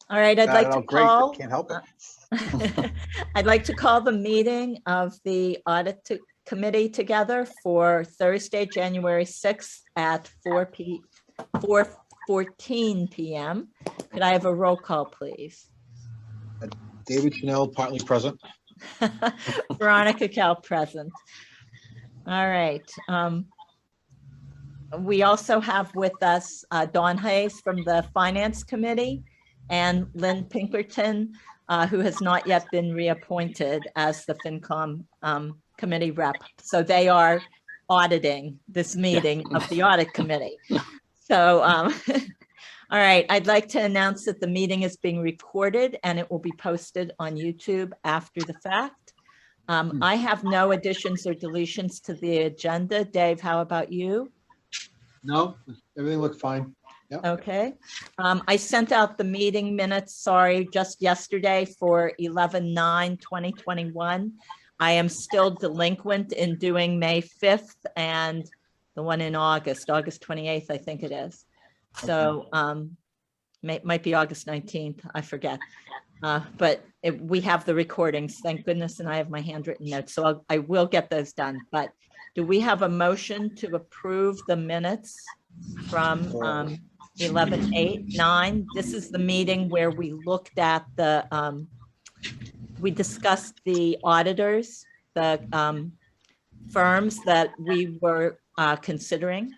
All right, I'd like to Great, call. can't help it. I'd like to call the meeting of the Audit Committee together for Thursday, January 6th at 4:14 p.m. Could I have a roll call, please? David Chanel, partly present. Veronica Cal, present. All right. We also have with us Dawn Hayes from the Finance Committee and Lynn Pinkerton, who has not yet been reappointed as the FinCom committee rep. So they are auditing this meeting of the Audit Committee. So, all right, I'd like to announce that the meeting is being recorded and it will be posted on YouTube after the fact. I have no additions or deletions to the agenda. Dave, how about you? No, everything looked fine. Yep. Okay. I sent out the meeting minutes, sorry, just yesterday for 11/9/2021. I am still delinquent in doing May 5th and the one in August 28th, I think it is. So might be August 19th, I forget. But we have the recordings, thank goodness, and I have my handwritten notes, so I will get those done. But do we have a motion to approve the minutes from 11/8/9? This is the meeting where we looked at the, we discussed the auditors, the firms that we were considering.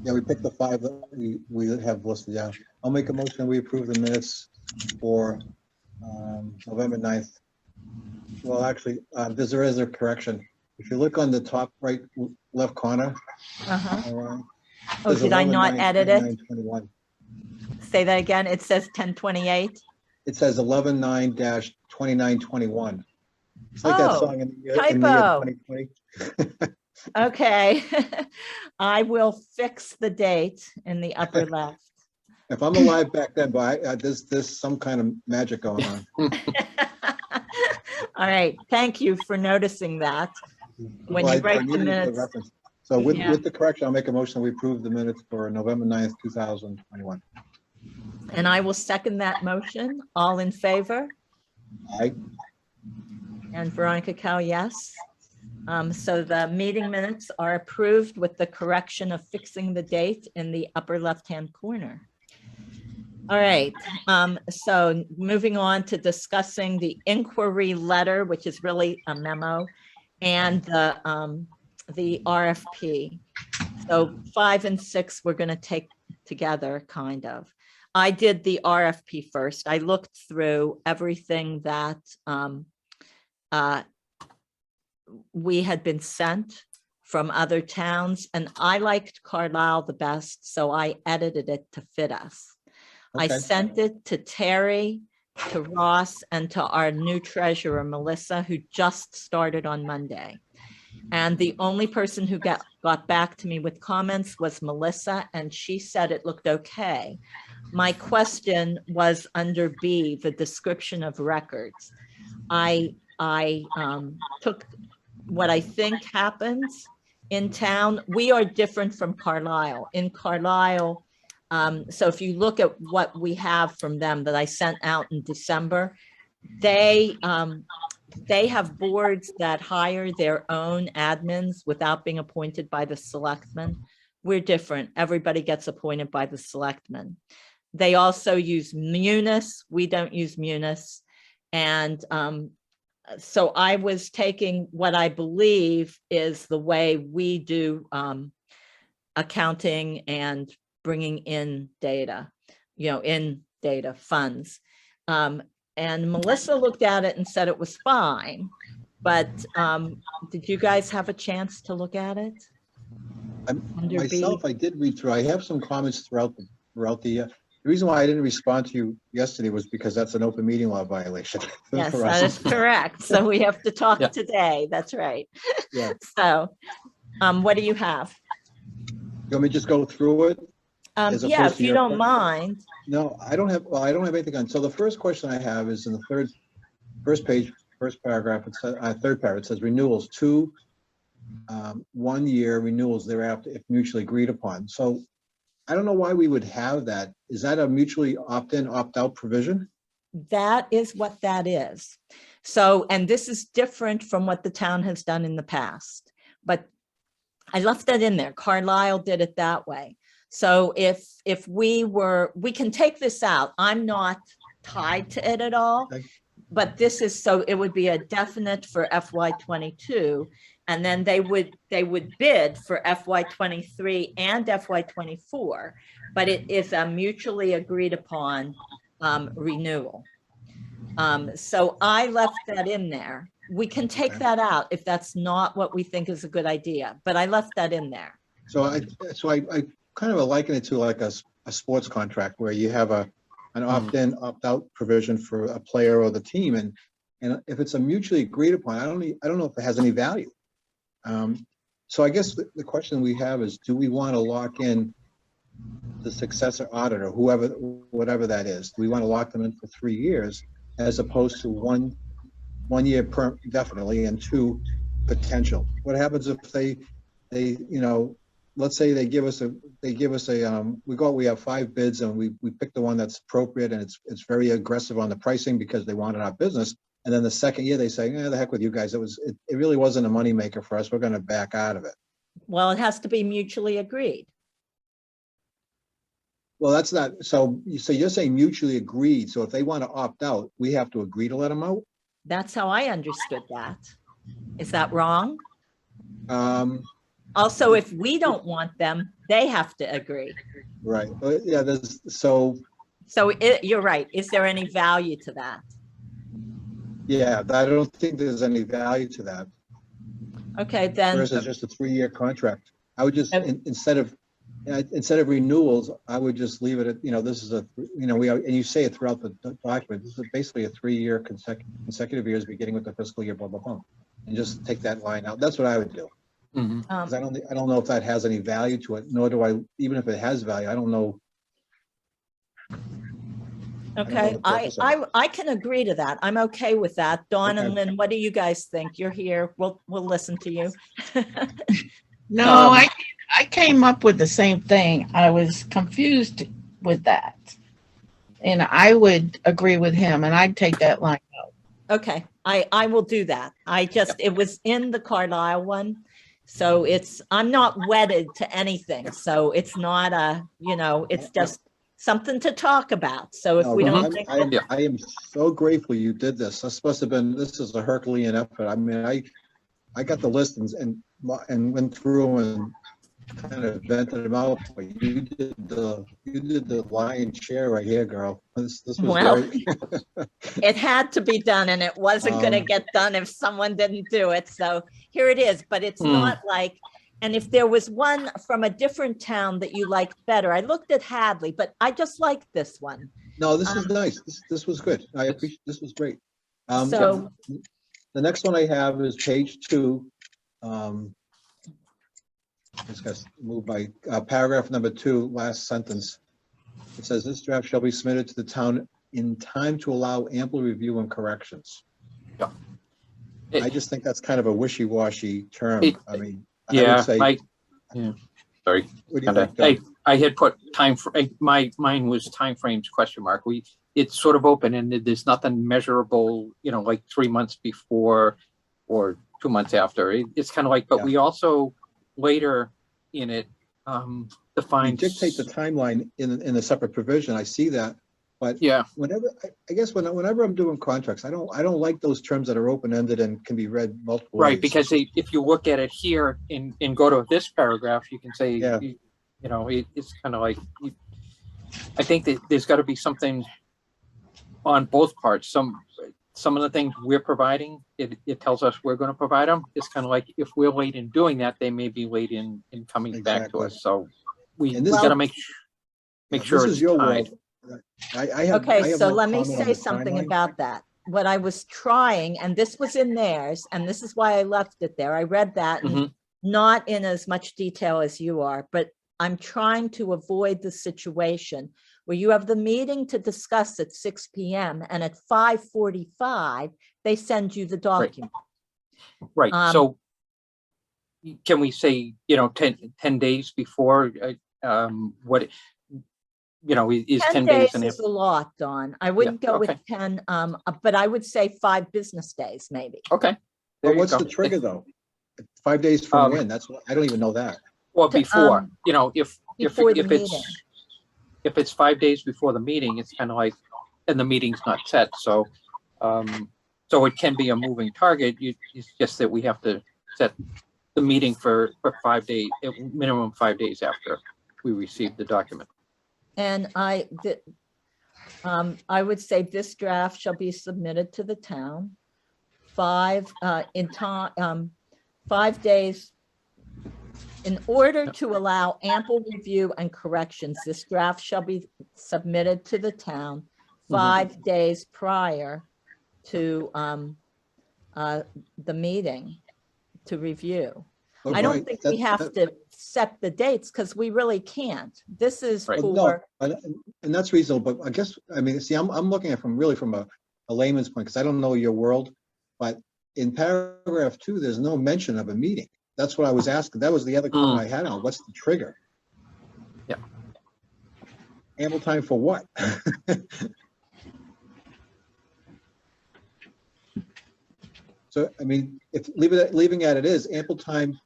Yeah, we picked the 5 that we have listed down. I'll make a motion. We approve the minutes for November 9th. Well, actually, there is a correction. If you look on the top right left corner. Oh, did I not edit it? Say that again. It says 10/28. It says 11/9-29/21. It's like that song in the year 2020. Okay. I will fix the date in the upper left. If I'm alive back then, but there's some kind of magic going on. All right. Thank you for noticing that. When you write the minutes. So with the correction, I'll make a motion. We approve the minutes for November 9th, 2021. And I will second that motion. All in favor? Aye. And Veronica Cal, yes. So the meeting minutes are approved with the correction of fixing the date in the upper left-hand corner. All right. So moving on to discussing the inquiry letter, which is really a memo, and the RFP. So 5 and 6, we're going to take together, kind of. I did the RFP first. I looked through everything that we had been sent from other towns, and I liked Carlisle the best, so I edited it to fit us. Okay. I sent it to Terry, to Ross, and to our new treasurer, Melissa, who just started on Monday. And the only person who got back to me with comments was Melissa, and she said it looked okay. My question was under B, the description of records. I took what I think happens in town. We are different from Carlisle. In Carlisle, so if you look at what we have from them that I sent out in December, they have boards that hire their own admins without being appointed by the selectmen. We're different. Everybody gets appointed by the selectmen. They also use Munis. We don't use Munis. And so I was taking what I believe is the way we do accounting and bringing in data, in data funds. And Melissa looked at it and said it was fine, but did you guys have a chance to look at it? Myself, I did read through. I have some comments throughout the reason why I didn't respond to you yesterday was because that's an open meeting law violation. Yes, that is correct. So we have to talk today. That's right. Yeah. So what do you have? You want me to just go through it? Yeah, if you don't mind. No, I don't have anything on. So the first question I have is in the first page, first paragraph, it says, third paragraph, it says renewals, 2 1-year renewals thereafter if mutually agreed upon. So I don't know why we would have that. Is that a mutually opt-in, opt-out provision? That is what that is. So, and this is different from what the town has done in the past, but I left that in there. Carlisle did it that way. So if we can take this out. I'm not tied to it at all, Okay. but this is, so it would be a definite for FY22. And then they would bid for FY23 and FY24, but it is a mutually agreed upon renewal. So I left that in there. We can take that out if that's not what we think is a good idea, but I left that in there. So I kind of liken it to like a sports contract where you have an opt-in, opt-out provision for a player or the team, and if it's a mutually agreed upon, I don't know if it has any value. So I guess the question we have is, do we want to lock in the successor auditor, whatever that is? Do we want to lock them in for 3 years as opposed to one year definitely and 2 potential? What happens if they let's say they give us a we have 5 bids and we pick the one that's appropriate, and it's very aggressive on the pricing because they wanted our business. And then the second year they say, the heck with you guys. It really wasn't a moneymaker for us. We're going to back out of it. Well, it has to be mutually agreed. Well, that's not, so you're saying mutually agreed. So if they want to opt out, we have to agree to let them out? That's how I understood that. Is that wrong? Also, if we don't want them, they have to agree. Right. Yeah, so you're right. Is there any value to that? Yeah, I don't think there's any value to that. Okay, then. Versus just a 3-year contract. I would just, instead of renewals, I would just leave it at, this is and you say it throughout the document, this is basically a 3-year consecutive years beginning with the fiscal year, blah, blah, blah. And just take that line out. That's what I would do. Because I don't know if that has any value to it, nor do I, even if it has value, I don't know. Okay, I can agree to that. I'm okay with that. Dawn and Lynn, what do you guys think? You're here. We'll listen to you. No, I came up with the same thing. I was confused with that. And I would agree with him, and I'd take that line out. Okay, I will do that. It was in the Carlisle one. So I'm not wedded to anything. So it's not it's just something to talk about. So if we don't think I am so grateful you did this. This is a Herculean effort. I mean, I got the list and went through and kind of vented them out, but you did the lion's share right here, girl. This was great. It had to be done, and it wasn't going to get done if someone didn't do it. So here it is, but it's not like. And if there was one from a different town that you liked better, I looked at Hadley, but I just liked this one. No, this is nice. This was good. I appreciate. This was great. So the next one I have is page 2. Just got to move by paragraph number 2, last sentence. It says this draft shall be submitted to the town in time to allow ample review and corrections. Yeah. I just think that's kind of a wishy-washy term. I mean, yeah, I would say, sorry. What do you think, I had put mine was time frames question mark. It's sort of open ended. There's nothing measurable, like 3 months before or 2 months after. It's kind of like, but we also later in it define. Dictate the timeline in a separate provision. I see that, but whenever I'm doing contracts, I don't like those terms that are open ended and can be read multiple ways. Right, because if you look at it here and go to this paragraph, you can say, it's kind of like. I think that there's got to be something on both parts. Some of the things we're providing, it tells us we're going to provide them. It's kind of like if we're late in doing that, they may be late in coming back to us. So we got to make sure it's your tied. world. So let me say something about that. What I was trying, and this was in theirs, and this is why I left it there. I read that, and not in as much detail as you are, but I'm trying to avoid the situation where you have the meeting to discuss at 6 p.m. and at 5:45, they send you the document. Right. So can we say, 10 days before, what, is 10 10 days. days is a lot, Dawn. I wouldn't go with okay. 10, but I would say 5 business days, maybe. Okay. There But you what's go. the trigger though? 5 days from Um, when? That's what, I don't even know that. Or To, before, if before the meeting. if it's 5 days before the meeting, it's kind of like, and the meeting's not set, so so it can be a moving target. It's just that we have to set the meeting for 5 days, minimum 5 days after we receive the document. And I would say this draft shall be submitted to the town 5 days. In order to allow ample review and corrections, this draft shall be submitted to the town 5 days prior to the meeting to review. But I don't right, think we have to set the dates because we really can't. This is Right. No, for, and that's reasonable, but I guess, I mean, see, I'm looking at from a layman's point, because I don't know your world, but in paragraph 2, there's no mention of a meeting. That's what I was asking. That was the other comment I had on, what's the trigger? Yeah. Ample time for what? So, I mean, if leaving it is ample time.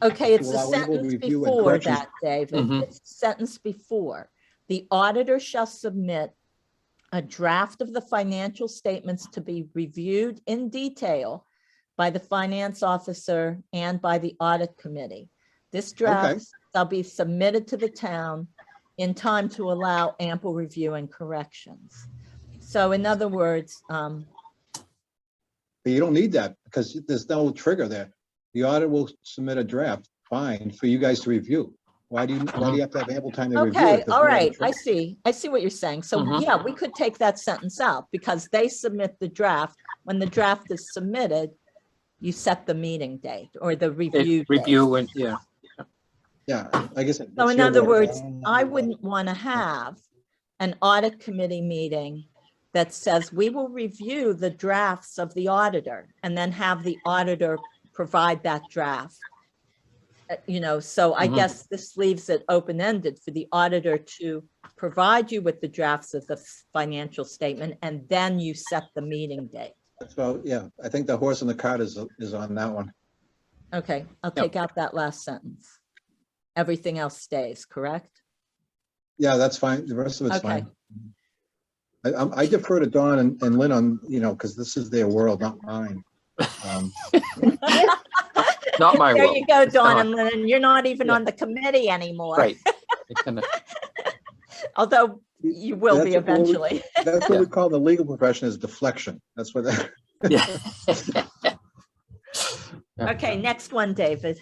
okay, it's to the allow ample sentence review and before corrections. that, David. Mhm. It's the sentence before. The auditor shall submit a draft of the financial statements to be reviewed in detail by the finance officer and by the audit committee. This draft shall be submitted to the town in time to allow ample review and corrections. So in other words, But you don't need that because there's no trigger there. The audit will submit a draft, fine, for you guys to review. Why do you have to have ample time to review okay, it? There's all no other right, I trigger. see what you're saying. So Mhm. yeah, we could take that sentence out because they submit the draft. When the draft is submitted, you set the meeting date or the review date. Review and, yeah. Yeah, I guess. So in other words, I wouldn't want to have an audit committee meeting that says we will review the drafts of the auditor and then have the auditor provide that draft. So I Mhm. guess this leaves it open-ended for the auditor to provide you with the drafts of the financial statement and then you set the meeting date. So, yeah, I think the horse and the cart is on that one. Okay, I'll Yep. take out that last sentence. Everything else stays, correct? Yeah, that's fine. The rest of it's Okay. fine. I defer to Dawn and Lynn on, because this is their world, not mine. Not my There world. you go, It's Dawn not. and Lynn. You're not even Yeah. on the committee anymore. Right. It's gonna- Although you will be That's what we- eventually. That's what Yeah. we call the legal profession is deflection. That's what that. Yeah. Okay, next one, David.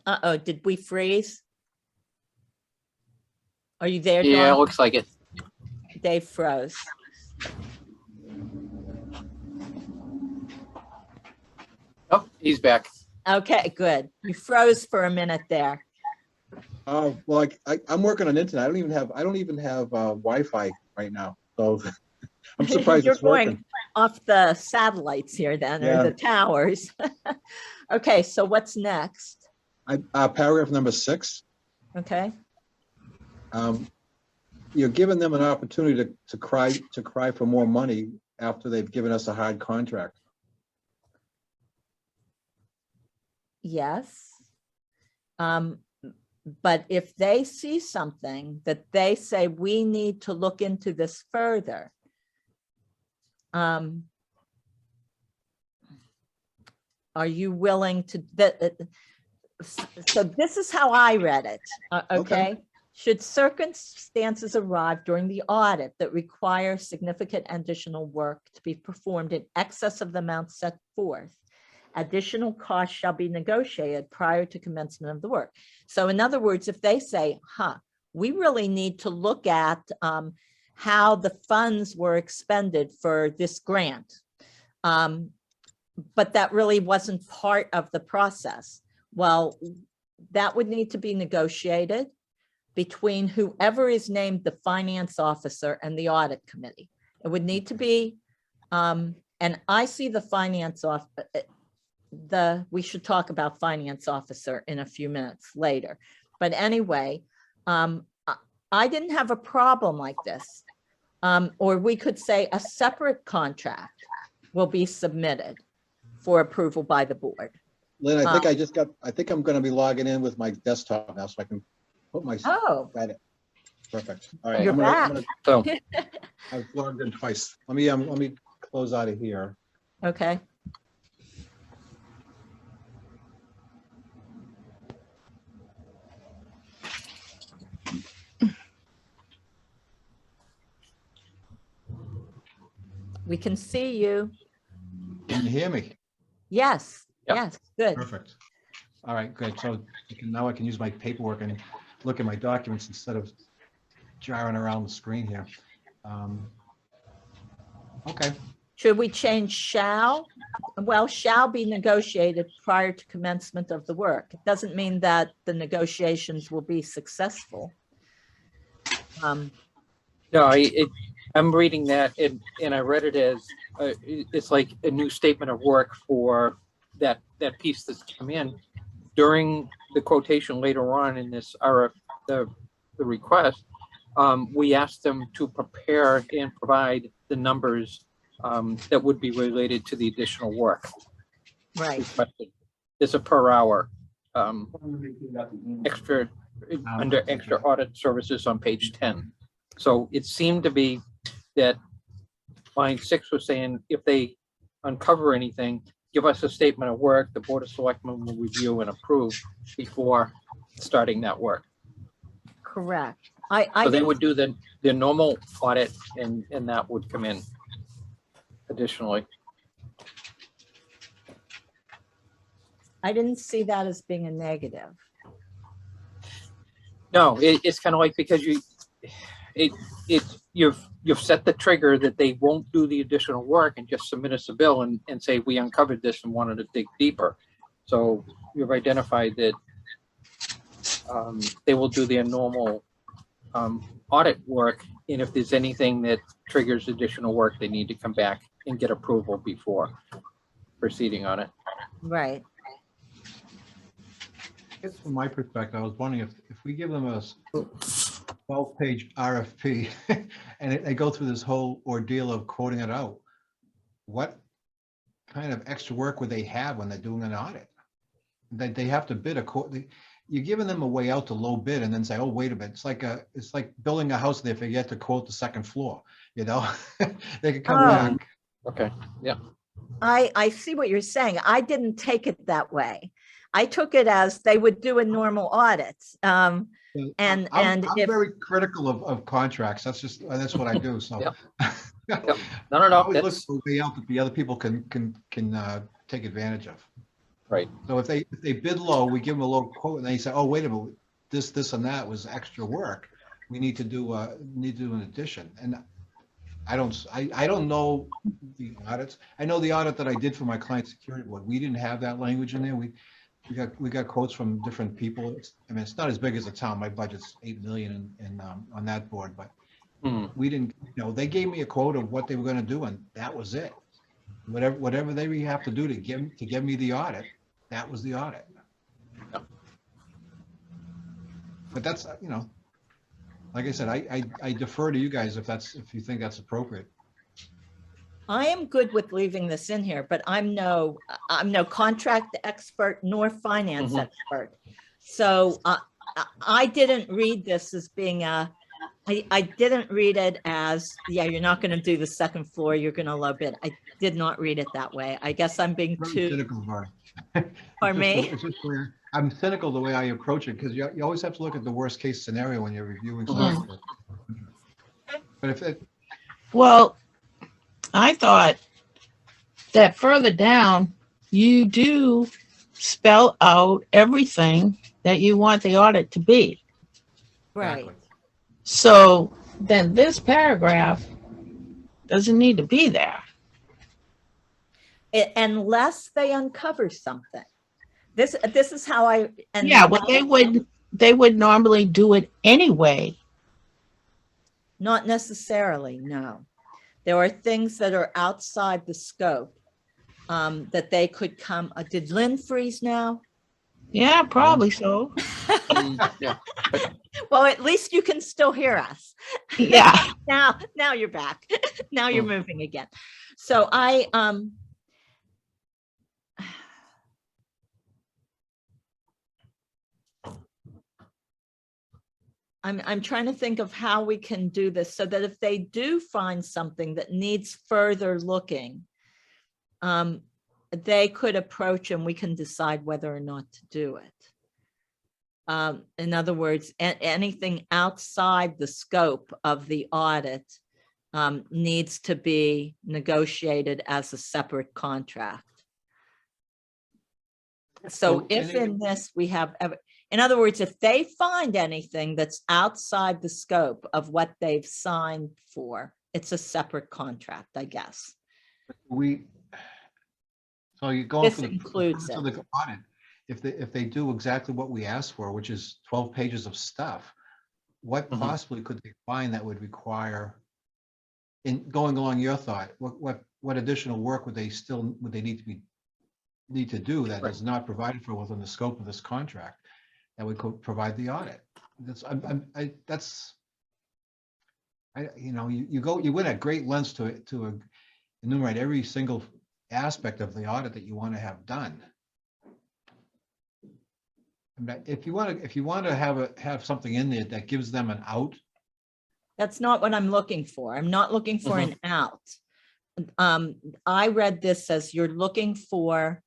Uh-oh, did we freeze? Are you there, Yeah, it Dawn? looks like it. Dave froze. Oh, he's back. Okay, good. You froze for a minute there. Oh, well, I'm working on internet. I don't even have Wi-Fi right now. So I'm surprised You're it's working. going off the satellites here then, or Yeah. the towers. Okay, so what's next? Paragraph number 6. Okay, You're giving them an opportunity to cry for more money after they've given us a hard contract. yes. But if they see something that they say, we need to look into this further. Are you willing to, so this is how I read it, okay? Should circumstances arrive during the audit that require significant additional work to be performed in excess of the amount set forth, additional costs shall be negotiated prior to commencement of the work. So in other words, if they say, we really need to look at how the funds were expended for this grant, but that really wasn't part of the process. Well, that would need to be negotiated between whoever is named the finance officer and the audit committee. It would need to be, and I see the finance we should talk about finance officer in a few minutes later. But anyway, I didn't have a problem like this. Or we could say a separate contract will be submitted for approval by the board. Lynn, I think I'm gonna be logging in with my desktop now, so I can put my. Oh, Got it. Perfect. All right. you're back. So, I've logged in twice. Let me close out of here. Okay. We can see you. Can you hear me? Yes, Yep. yes, good. Perfect. All right, good. So now I can use my paperwork and look at my documents instead of jarring around the screen here. Okay, Should we change shall? Well, shall be negotiated prior to commencement of the work. It doesn't mean that the negotiations will be successful. no, I'm reading that and I read it as, it's like a new statement of work for that piece that's come in. During the quotation later on in this the request, we asked them to prepare and provide the numbers that would be related to the additional work Right. requested. It's a per hour extra under extra audit services on page 10. So it seemed to be that line 6 was saying if they uncover anything, give us a statement of work, the Board of Selectmen will review and approve before starting that work. Correct. So they would do the normal audit and that would come in additionally. I didn't see that as being a negative. No, it's kind of like because you've set the trigger that they won't do the additional work and just submit us a bill and say we uncovered this and wanted to dig deeper. So you've identified that they will do their normal audit work, and if there's anything that triggers additional work, they need to come back and get approval before proceeding on it. Right. I guess from my perspective, I was wondering if we give them a 12-page RFP and they go through this whole ordeal of quoting it out, what kind of extra work would they have when they're doing an audit? That they have to bid a quote. You're giving them a way out to low bid and then say, oh, wait a minute. It's like building a house. They forget to quote the second floor, you know, they could come back. Okay, yeah. I see what you're saying. I didn't take it that way. I took it as they would do a normal audit. And I'm if, very critical of contracts. That's what I do. So Yep. I No. always look That's for a way out that the other people can take advantage of. right. So if they bid low, we give them a low quote and they say, oh, wait a minute, this and that was extra work. We need to do an addition. And I don't know the audits. I know the audit that I did for my client security board. We didn't have that language in there. We got quotes from different people. I mean, it's not as big as a town. My budget's 8 million on that board, but we didn't, they gave me a quote of what they were going to do, and that was it. Whatever they have to do to give me the audit, that was the audit. Yep. But that's, like I said, I defer to you guys if you think that's appropriate. I am good with leaving this in here, but I'm no contract expert nor finance expert. So I didn't read this as being I didn't read it as, yeah, you're not going to do the second floor, you're going to low bid. I did not read it that way. I guess I'm being too cynical. Pardon me? I'm cynical the way I approach it, because you always have to look at the worst case scenario when you're reviewing software. But Well, I thought that further down, you do spell out everything that you want the audit to be. right. Exactly. So then this paragraph doesn't need to be there. Unless they uncover something. This is how Well, they would normally do it anyway. Not necessarily, no. There are things that are outside the scope that they could come, did Lynn freeze now? Yeah, probably so. Yeah. Well, at least you can still hear us. Yeah. Now you're back. Now you're moving again. So I'm trying to think of how we can do this so that if they do find something that needs further looking, they could approach and we can decide whether or not to do it. In other words, anything outside the scope of the audit needs to be negotiated as a separate contract. So if in this we have, in other words, if they find anything that's outside the scope of what they've signed for, it's a separate contract, I guess. So you're going This for the includes so it. the audit. If they do exactly what we asked for, which is 12 pages of stuff, what possibly could they find that would require, in going along your thought, what additional work would they need to do that is not provided for within the scope of this contract that would provide the audit? You went at great lengths to enumerate every single aspect of the audit that you want to have done. If you want to have something in there that gives them an out. That's not what I'm looking for. I'm not looking for an out. I read this as you're looking for,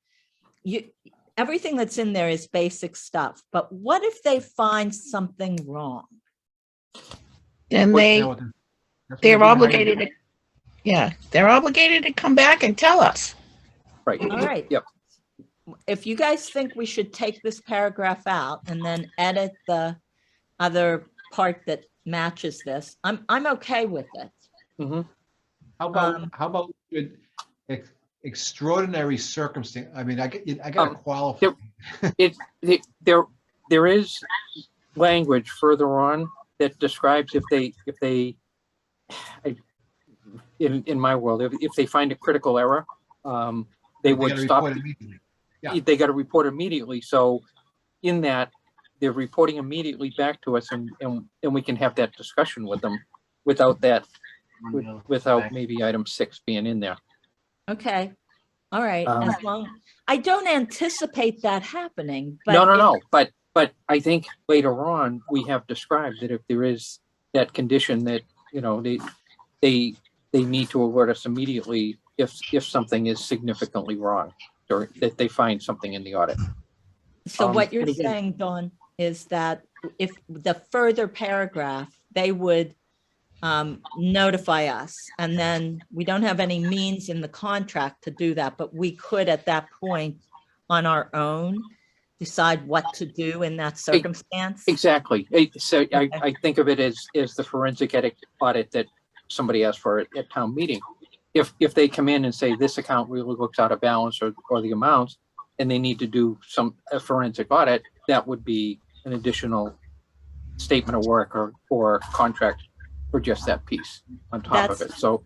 everything that's in there is basic stuff, but what if they find something wrong? Then they're obligated to, they're obligated to come back and tell us. Right. All right. Yep. If you guys think we should take this paragraph out and then edit the other part that matches this, I'm okay with it. How about extraordinary circumstance? I mean, I got to qualify. There is language further on that describes if they in my world, if they find a critical error, they would stop. Yeah. They got to report immediately. So in that, they're reporting immediately back to us, and we can have that discussion with them without that, without maybe item 6 being in there. Okay. All right. As long, I don't anticipate that happening, but No. But I think later on we have described that if there is that condition that, they need to alert us immediately if something is significantly wrong, or that they find something in the audit. So what you're saying, Dawn, is that if the further paragraph, they would notify us, and then we don't have any means in the contract to do that, but we could at that point on our own decide what to do in that circumstance. Exactly. So I think of it as the forensic audit that somebody asked for at town meeting. If they come in and say this account really looks out of balance or the amounts, and they need to do a forensic audit, that would be an additional statement of work or contract for just that piece on top of it. So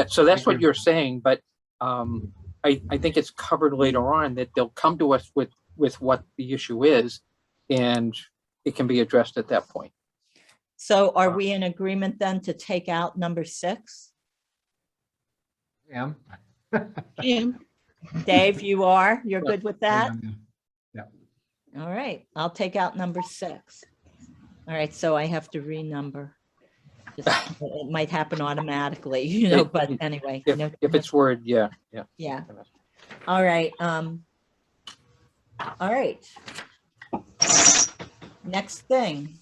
so that's what you're saying, but I think it's covered later on that they'll come to us with what the issue is, and it can be addressed at that point. So are we in agreement then to take out number 6? Yeah. Dave, you're good with that? Yeah. All right, I'll take out number 6. All right, so I have to renumber. It might happen automatically, but anyway. If it's word, yeah. Yeah. All right. All right. Next thing.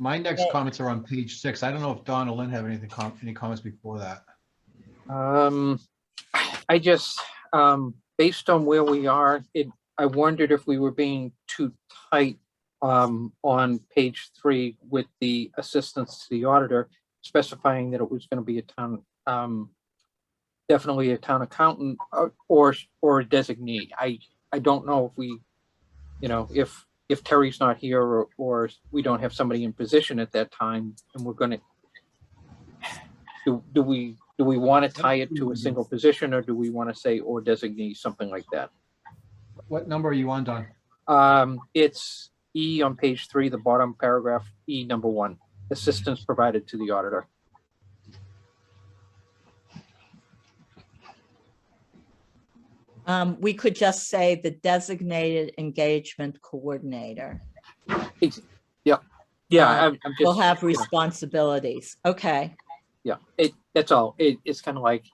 My next comments are on page 6. I don't know if Dawn or Lynn have any comments before that. I just, based on where we are, I wondered if we were being too tight on page 3 with the assistance to the auditor, specifying that it was going to be a town, definitely a town accountant or a designee. I don't know if we, if Terry's not here or we don't have somebody in position at that time, and we're going to, do we do we want to tie it to a single position, or do we want to say or designate something like that? What number are you on, Don? It's E on page 3, the bottom paragraph, E number 1, assistance provided to the auditor. We could just say the designated engagement coordinator Yeah, I'm just, will have you know, responsibilities. Okay. yeah, that's all. It's kind of like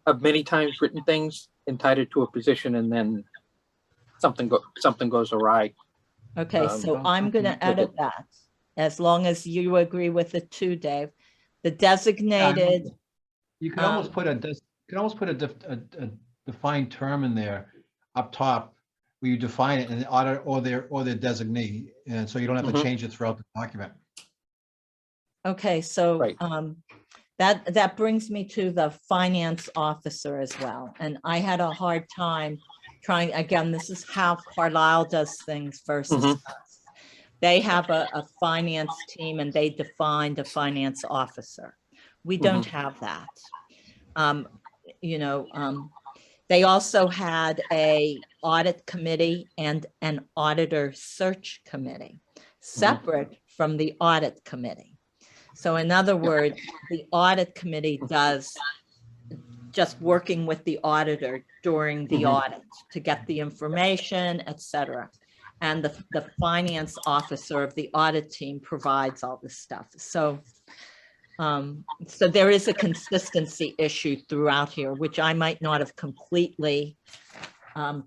I've many times written things entitled to a position, and then something goes awry. Okay, so Don't- I'm don't gonna look edit that, as long as you agree with it too, Dave. The designated, You could almost put a defined term in there up top where you define it in the audit or their designee. And so you don't have to Mhm. change it throughout the document. okay, so Right. that brings me to the finance officer as well. And I had a hard time trying, again, this is how Carlisle does things versus Mhm. us. They have a finance team and they defined a finance officer. We don't have that. You know, they also had a audit committee and an auditor search committee, separate from the audit committee. So in other words, the audit committee does just working with the auditor during the audit to get the information, et cetera. And the finance officer of the audit team provides all this stuff. So so there is a consistency issue throughout here, which I might not have completely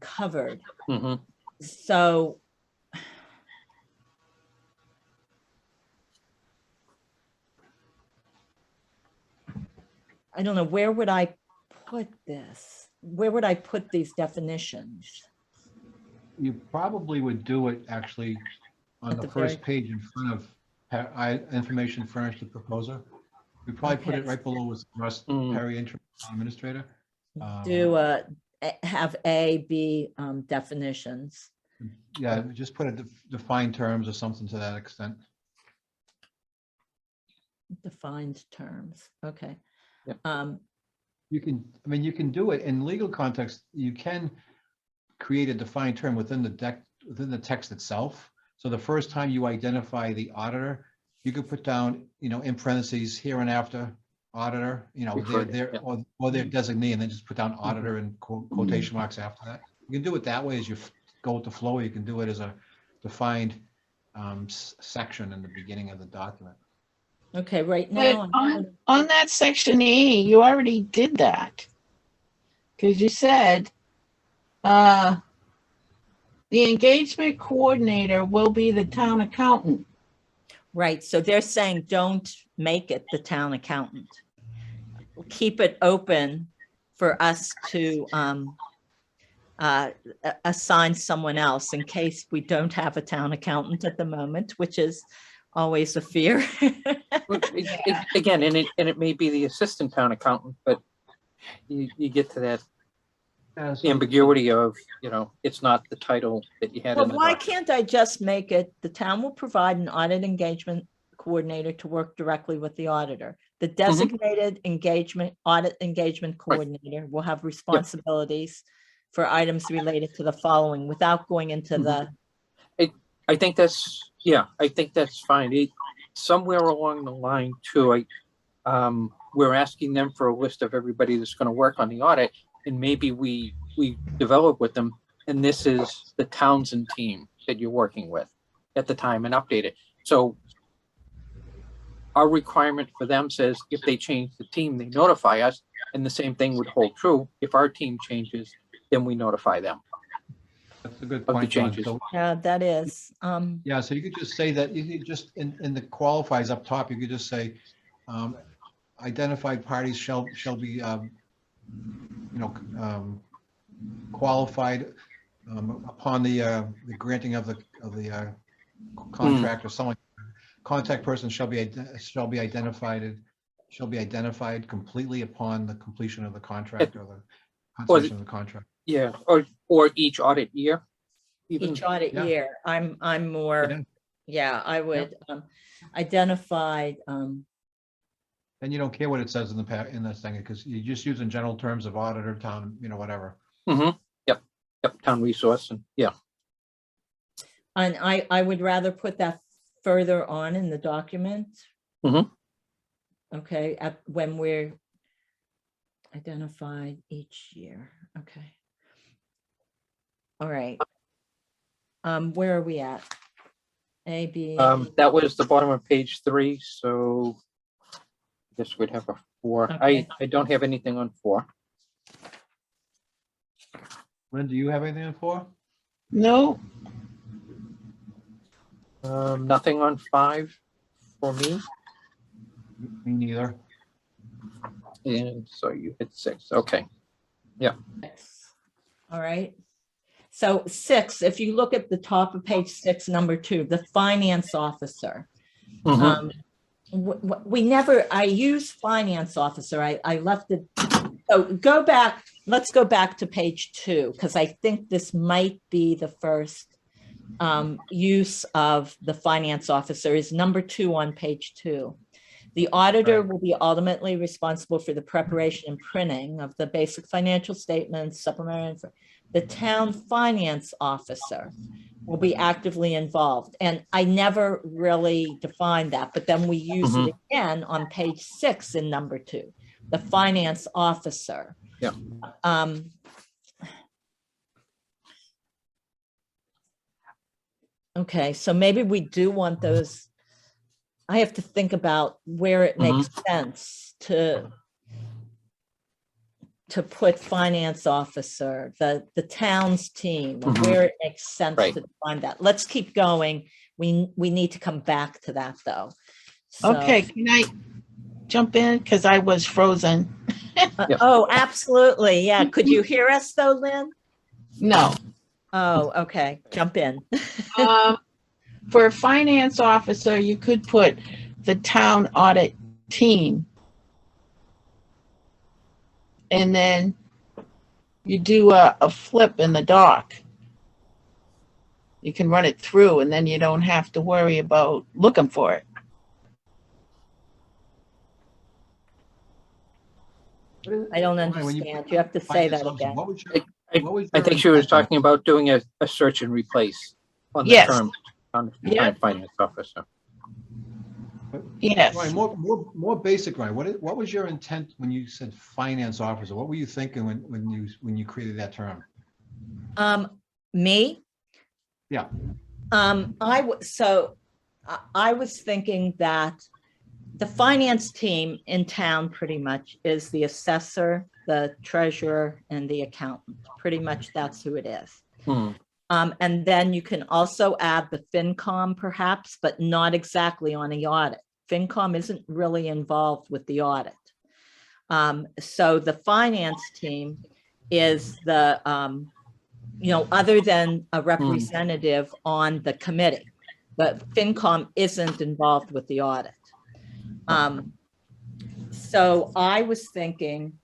covered. Mhm. So I don't know, where would I put this? Where would I put these definitions? You probably would do it actually on At the the first very- page in front of information furnished to proposer. We probably put Okay. it right below with Russ Perry, interim administrator. Do have A, B definitions. Yeah, just put a defined terms or something to that extent. Defined terms, okay. Yep. You can, I mean, you can do it in legal context. You can create a defined term within the text itself. So the first time you identify the auditor, you could put down, you know, in parentheses, here and after auditor, you know, Referred, their yeah. or their designee, and then just put down auditor and quotation marks after that. You can do it that way as you go with the flow. You can do it as a defined section in the beginning of the document. Okay, right But now, on that section E, you already did that. Because you said, the engagement coordinator will be the town accountant. right, so they're saying don't make it the town accountant. Keep it open for us to assign someone else in case we don't have a town accountant at the moment, which is always a fear. Again, and it may be the assistant town accountant, but you get to that ambiguity of, you know, it's not the title that you had Well, in the why document. can't I just make it, the town will provide an audit engagement coordinator to work directly with the auditor. The designated audit engagement coordinator will have responsibilities for items related to the following without going into the, I think that's, yeah, I think that's fine. Somewhere along the line too, we're asking them for a list of everybody that's going to work on the audit, and maybe we develop with them, and this is the Townsend team that you're working with at the time, and update it. So our requirement for them says if they change the team, they notify us, and the same thing would hold true. If our team changes, then we notify them That's a good of the point, John. changes. So, yeah, that is, yeah, so you could just say that, you could just, in the qualifies up top, you could just say, identified parties shall be, you know, qualified upon the granting of the contract or someone, contact person shall be identified completely upon the completion of the contract or the consummation of the contract. Yeah, or each audit year. Even. each audit Yeah. year, I'm more, Yeah. yeah, I would identified, then you don't care what it says in in this thing, because you're just using general terms of auditor, town, whatever. Mm-hmm. Yep, town resource, and yeah. And I would rather put that further on in the document. Mhm. Okay, when we're identified each year, okay. All right. Where are we at? A, B. That was the bottom of page 3, so I guess we'd have a 4. Okay. I don't have anything on 4. Lynn, do you have anything for? No, Nothing on 5 for me, Me neither. and so you hit 6. Okay. All right. So 6, if you look at the top of page 6, number 2, the finance officer. Mhm. We never, I use finance officer. I left it. So go back, let's go back to page 2, because I think this might be the first use of the finance officer is number 2 on page 2. The auditor Right. will be ultimately responsible for the preparation and printing of the basic financial statements, supplementary. The town finance officer will be actively involved. And I never really defined that, but then we use it again on page 6 in number 2, the finance officer. Yeah. Okay, so maybe we do want those. I have to think about where it makes sense to put finance officer, the town's team, and where it makes sense Right. to define that. Let's keep going. We need to come back to that though. So- okay, can I jump in? Because I was frozen. Yep. Oh, absolutely. Yeah. Could you hear us though, Lynn? No. Oh, okay. Jump in. For a finance officer, you could put the town audit team. And then you do a flip in the doc. You can run it through and then you don't have to worry about looking for it. I don't Ryan, when you understand. put You have to say finance that officer, again. what was your- what was I your think she was intent on- talking about doing a search and replace on the Yes. term on the Yeah. town finance officer. Yes. Ryan, more basic, Ryan. What was your intent when you said finance officer? What were you thinking when you created that term? Me? Yeah. I was thinking that the finance team in town pretty much is the assessor, the treasurer, and the accountant. Pretty much that's who it is. And then you can also add the FinCom perhaps, but not exactly on the audit. FinCom isn't really involved with the audit. So the finance team is the, other than a representative on the committee, but FinCom isn't involved with the audit. So I was thinking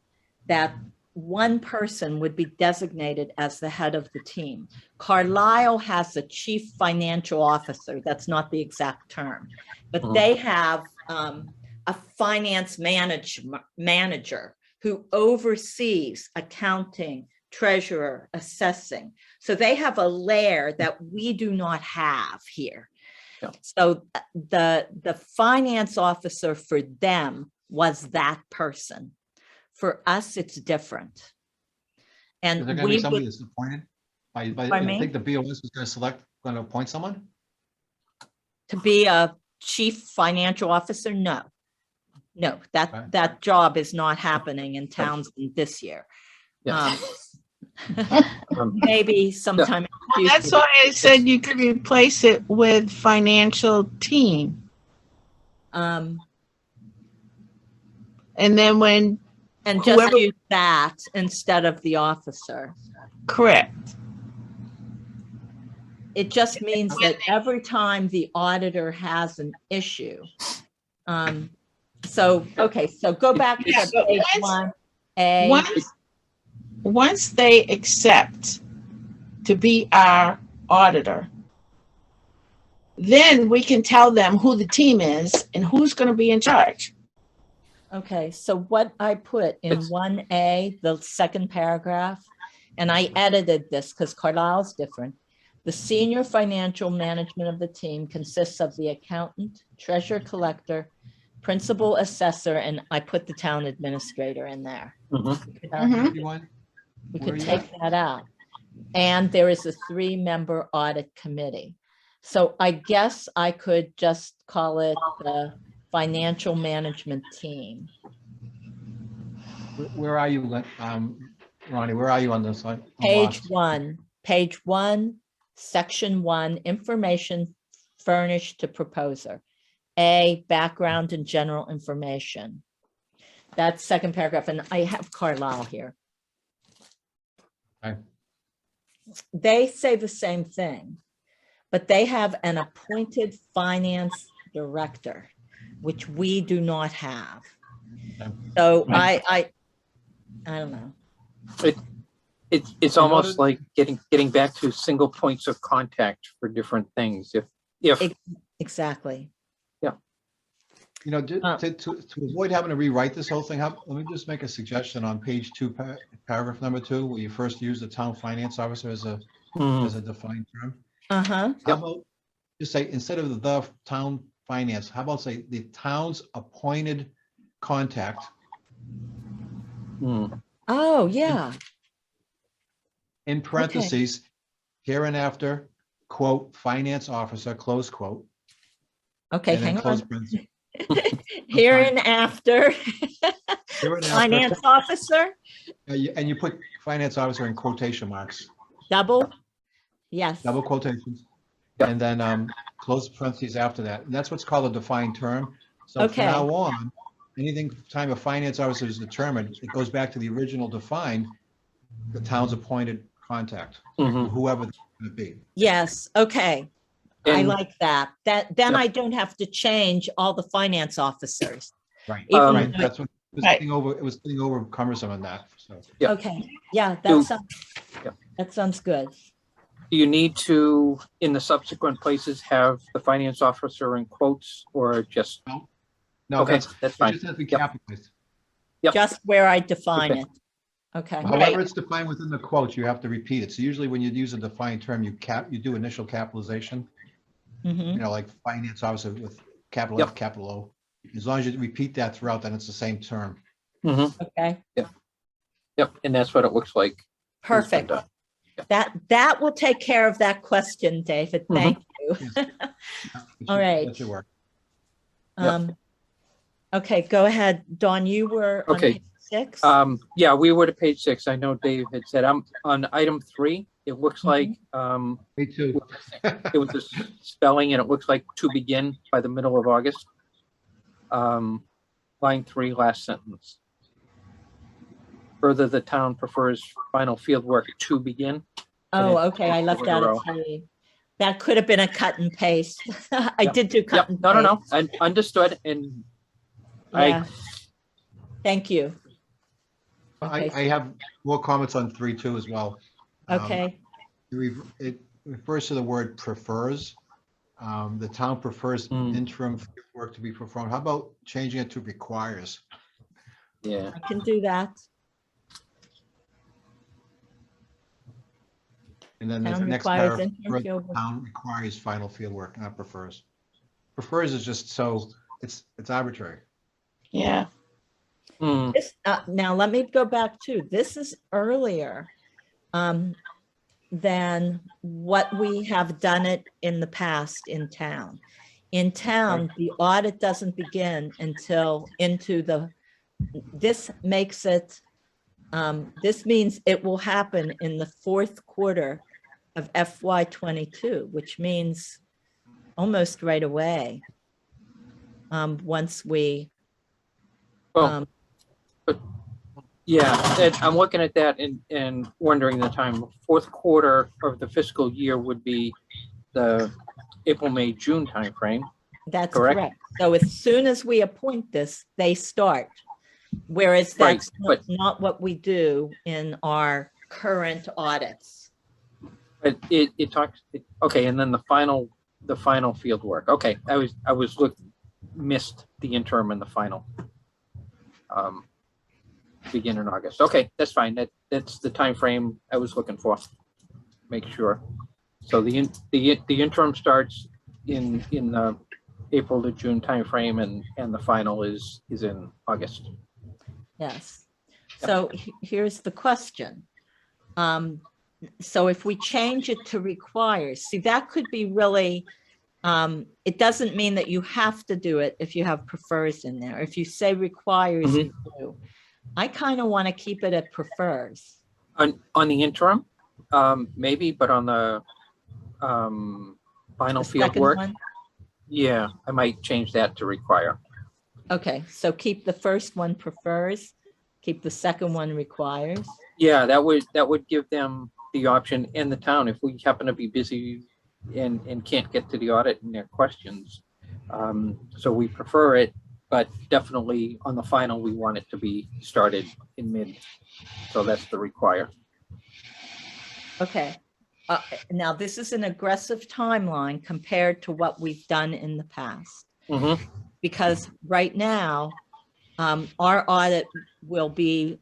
that one person would be designated as the head of the team. Carlisle has a chief financial officer. That's not the exact term, but they have a finance manager who oversees accounting, treasurer, assessing. So they have a layer that we do not have here. Yeah. So the finance officer for them was that person. For us, it's different. Is And there going to be we somebody would, that's appointed? I Pardon me? think the BOS is going to appoint someone? to be a chief financial officer, no. No, Right. that job is not happening in Townsend this year. Yeah. Maybe sometime. in the That's future. why I said you could replace it with financial team. And And then just Whoever- use that instead of the officer. correct. It just means that every time the auditor has an issue. So go back Yeah, to but page once- 1A. Once they accept to be our auditor, then we can tell them who the team is and who's going to be in charge. Okay, so what I put in It's- 1A, the second paragraph, and I edited this because Carlisle's different. The senior financial management of the team consists of the accountant, treasurer collector, principal assessor, and I put the town administrator in there. Mhm. Mhm. You want- We Where could are you take that out. And there is a 3-member audit committee. So I guess I could just call it the financial management team. Where are you, Ronnie, where are you on this? I'm Page lost. 1, section 1, information furnished to proposer. A, background and general information. That's second paragraph, and I have Carlisle here. Okay. They say the same thing, but they have an appointed finance director, which we do not have. Okay. So Right. I don't know. It's In almost order- like getting back to single points of contact for different things. If Exactly. You know, Uh. to avoid having to rewrite this whole thing, let me just make a suggestion on page 2, paragraph number 2, where you first use the town finance officer as a defined term. Uh-huh. How about, just say, instead of the town finance, how about say the town's appointed contact, Oh, yeah. in parentheses, hereinafter, quote, finance officer, close quote. Okay, And then hang close on. parentheses. Here and after, Hereinafter, finance officer, and you put finance officer in quotation marks, double. Yes. double quotations. Yep. And then close parentheses after that. And that's what's called a defined term. So from Okay. now on, anything time a finance officer is determined, it goes back to the original defined, the town's appointed contact, Mhm. whoever it's going to be. Yes, okay. I And- like that. Then Yep. I don't have to change all the finance officers. Right. Even Right. though- That's what it was Right. getting over cumbersome in that. So Yep. Okay, yeah, Do- Yep. that sounds good. Do you need to, in the subsequent places, have the finance officer in quotes or just, no, okay, that's that's it fine. just has to be Yep. capitalized. Yep. Just where I define Okay. it. Okay, However, it's defined within the quotes, you have to repeat it. So usually when you use a defined term, you do initial capitalization, mhm, like finance officer with capital Yep. F, capital O. As long as you repeat that throughout, then it's the same term. Mhm. okay, Yep, and that's what it looks like. perfect. done. That will take care of that question, David. Mhm. Thank you. All right. That should work. Um, okay, go ahead. Dawn, you were on Okay. page 6? Yeah, we were to page 6. I know Dave had said, I'm on item 3. It looks like, Me too. it was a spelling and it looks like to begin by the middle of August. Line 3, last sentence. Further, the town prefers final field work to begin. Oh, it- okay, I left in a out a row. T. That could have been a cut and paste. I Yep, did do cut Yep, and no, no, paste. no, I understood and Yeah. Thank you. I Okay. have more comments on 3 too as well. Okay, It refers to the word prefers. The town prefers Hmm. interim field work to be performed. How about changing it to requires? yeah, I can do that. And then the Town next requires paragraph, interim field work. town requires final field work, not prefers. Prefers is just so, it's arbitrary. Yeah. Hmm, Now, let me go back to, this is earlier than what we have done it in the past in town. In town, the audit doesn't begin until this makes it, this means it will happen in the 4th quarter of FY '22, which means almost right away. Once we, well, yeah, and I'm looking at that and wondering the time. 4th quarter of the fiscal year would be the April, May, June timeframe. that's Correct. correct. So as soon as we appoint this, they start. Whereas Right, that's but- not what we do in our current audits. But it talks, okay, and then the final field work. Okay, I missed the interim and the final. begin in August. Okay, that's fine. That's the time frame I was looking for. Make sure. So the interim starts in the April to June timeframe, and the final is in August. Yes. So here's the question. So if we change it to requires, see, that could be really, it doesn't mean that you have to do it if you have prefers in there. If you say requires, you do. I kind of want to keep it at prefers. On the interim, maybe, but on the final The field second work, one? yeah, I might change that to require. Okay, so keep the first one prefers, keep the second one requires. Yeah, that would give them the option in the town if we happen to be busy and can't get to the audit and their questions. So we prefer it, but definitely on the final, we want it to be started in mid. So that's the require. Okay. Now this is an aggressive timeline compared to what we've done in the past. Because right now, our audit will be,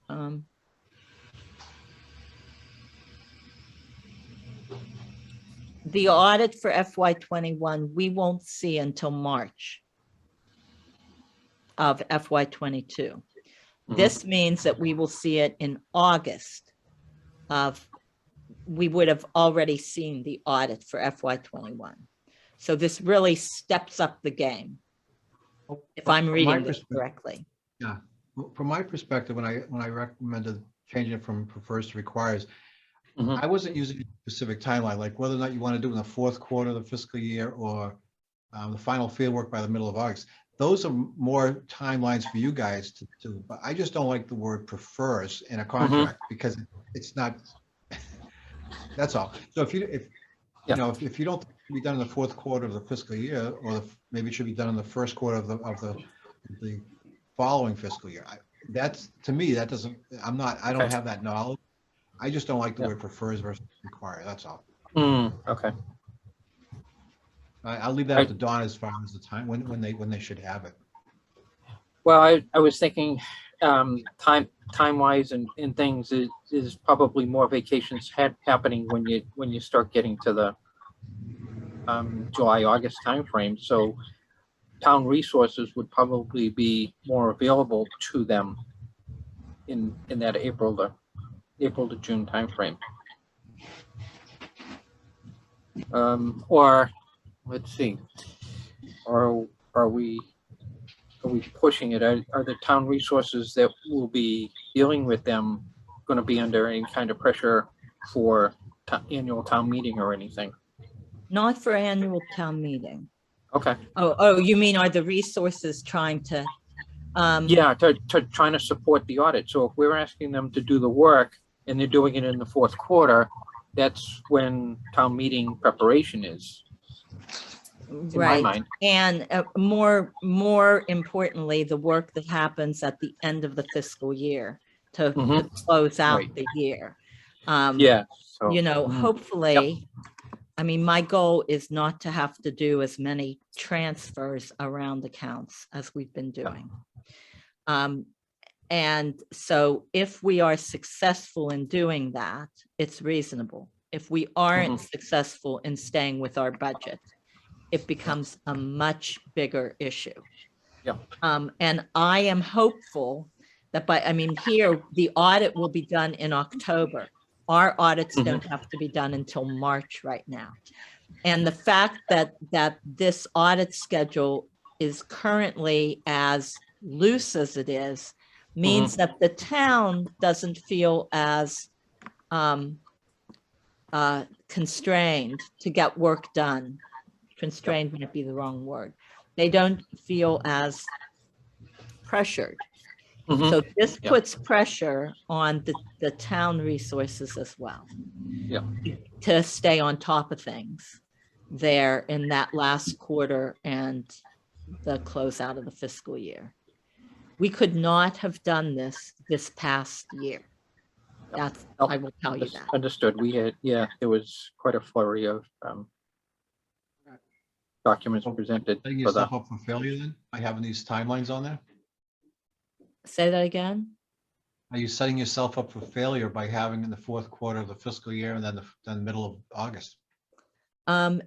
the audit for FY21, we won't see until March of FY22. This means that we will see it in August of, we would have already seen the audit for FY21. So this really steps up the game, if I'm From my reading this perspective- correctly. Yeah, from my perspective, when I recommended changing it from prefers to requires, I wasn't using a specific timeline, like whether or not you want to do it in the fourth quarter of the fiscal year or the final field work by the middle of August. Those are more timelines for you guys to do, but I just don't like the word prefers in a contract because it's not, that's all. So if you know, if you don't think it should be done in the fourth quarter of the fiscal year, or maybe it should be done in the first quarter of the following fiscal year, that's, to me, that doesn't, I don't have that knowledge. I just don't like the word prefers versus require, that's all. Okay. I'll leave that up to Dawn as far as the time, when they should have it. Well, I was thinking time-wise and things is probably more vacations happening when you start getting to the July, August timeframe. So town resources would probably be more available to them in that April to June timeframe. Or let's see, are we pushing it? Are the town resources that will be dealing with them going to be under any kind of pressure for annual town meeting or anything? Not for annual town meeting. Okay. Oh, you mean are the resources trying to? Yeah, to trying to support the audit. So if we're asking them to do the work and they're doing it in the fourth quarter, that's when town meeting preparation is. In my mind. And more importantly, the work that happens at the end of the fiscal year to close out the year. Yeah. So, you know, hopefully, I mean, my goal is not to have to do as many transfers around accounts as we've been doing. And so if we are successful in doing that, it's reasonable. If we aren't successful in staying with our budget, it becomes a much bigger issue. And I am hopeful that here, the audit will be done in October. Our audits don't have to be done until March right now. And the fact that this audit schedule is currently as loose as it is means that the town doesn't feel as constrained to get work done. Constrained might be the wrong word. They don't feel as pressured. So this puts pressure on the town resources as well. To stay on top of things there in that last quarter and the closeout of the fiscal year. We could not have done this past year. That's, I will tell you that. Understood. We had, there was quite a flurry of documents presented. Setting yourself up for failure then by having these timelines on there? Say that again? Are you setting yourself up for failure by having in the fourth quarter of the fiscal year and then the middle of August?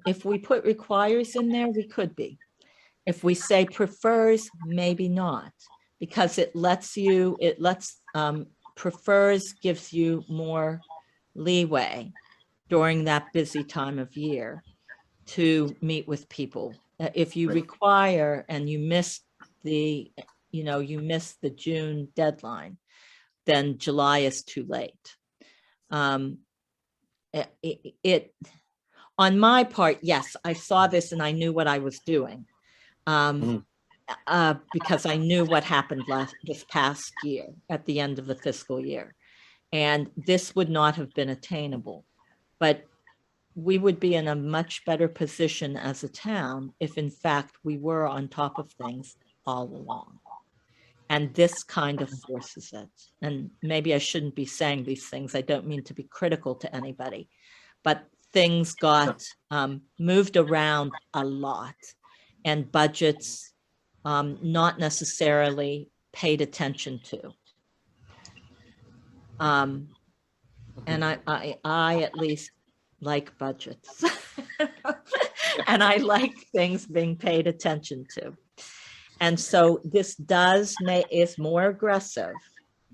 If we put requires in there, we could be. If we say prefers, maybe not, because it lets, prefers gives you more leeway during that busy time of year to meet with people. If you Right. require and you miss the, you miss the June deadline, then July is too late. On my part, yes, I saw this and I knew what I was doing. Because I knew what happened this past year at the end of the fiscal year. And this would not have been attainable. But we would be in a much better position as a town if in fact we were on top of things all along. And this kind of forces it. And maybe I shouldn't be saying these things. I don't mean to be critical to anybody, but things got moved around a lot, and budgets not necessarily paid attention to. And I at least like budgets. And I like things being paid attention to. And so this is more aggressive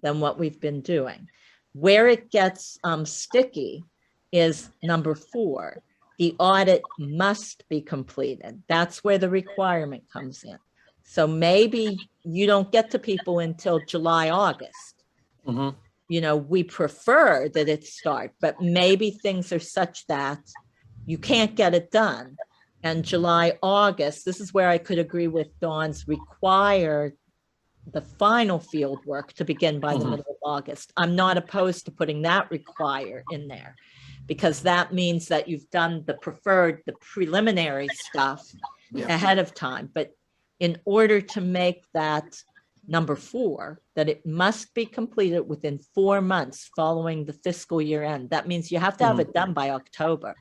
than what we've been doing. Where it gets sticky is number 4. The audit must be completed. That's where the requirement comes in. So maybe you don't get to people until July, August. We prefer that it start, but maybe things are such that you can't get it done. And July, August, this is where I could agree with Dawn's require the final field work to begin by the middle of August. I'm not opposed to putting that require in there, because that means that you've done the preliminary stuff ahead of time. But in order to make that number 4, that it must be completed within 4 months following the fiscal year end, that means you have to have it done by October,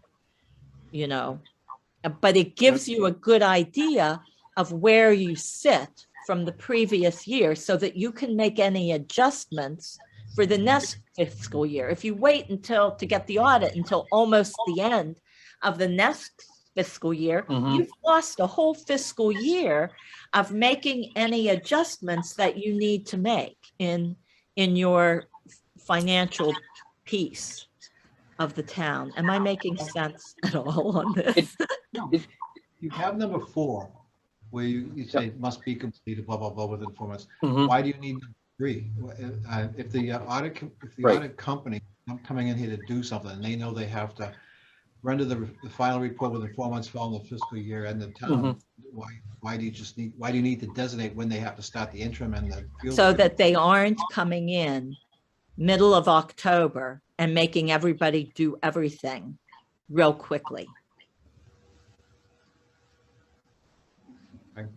but it gives you a good idea of where you sit from the previous year so that you can make any adjustments for the next fiscal year. If you wait to get the audit until almost the end of the next fiscal year, you've lost a whole fiscal year of making any adjustments that you need to make in your financial piece of the town. Am I making sense at all on this? You have number 4, where you say it must be completed, blah, blah, blah, within 4 months. Why do you need number 3? If the audit company coming in here to do something, and they know they have to render the final report within 4 months following the fiscal year and the town, why do you need to designate when they have to start the interim and the field so work? that they aren't coming in middle of October and making everybody do everything real quickly. Okay.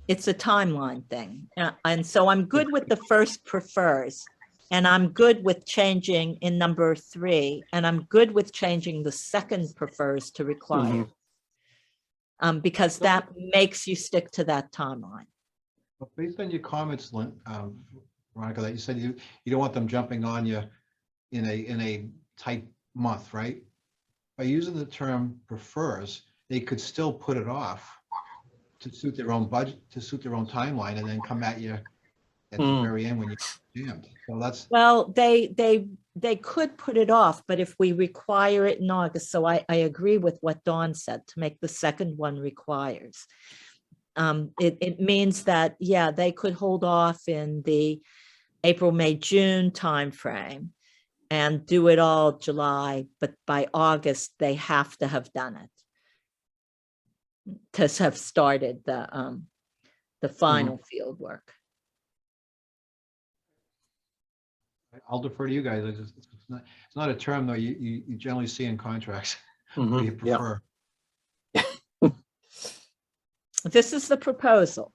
It's a timeline thing. And so I'm good with the first prefers, and I'm good with changing in number 3, and I'm good with changing the second prefers to require. Because that makes you stick to that timeline. But based on your comments, Veronica, that you said you don't want them jumping on you in a tight month, right? By using the term prefers, they could still put it off to suit their own budget, to suit their own timeline, and then come at you at the very end when you're jammed. So that's, well, they could put it off, but if we require it in August, so I agree with what Dawn said, to make the second one requires. It means that, yeah, they could hold off in the April, May, June timeframe and do it all July, but by August, they have to have done it to have started the final field work. I'll defer to you guys. It's not a term though you generally see in contracts. What do you prefer? This is the proposal.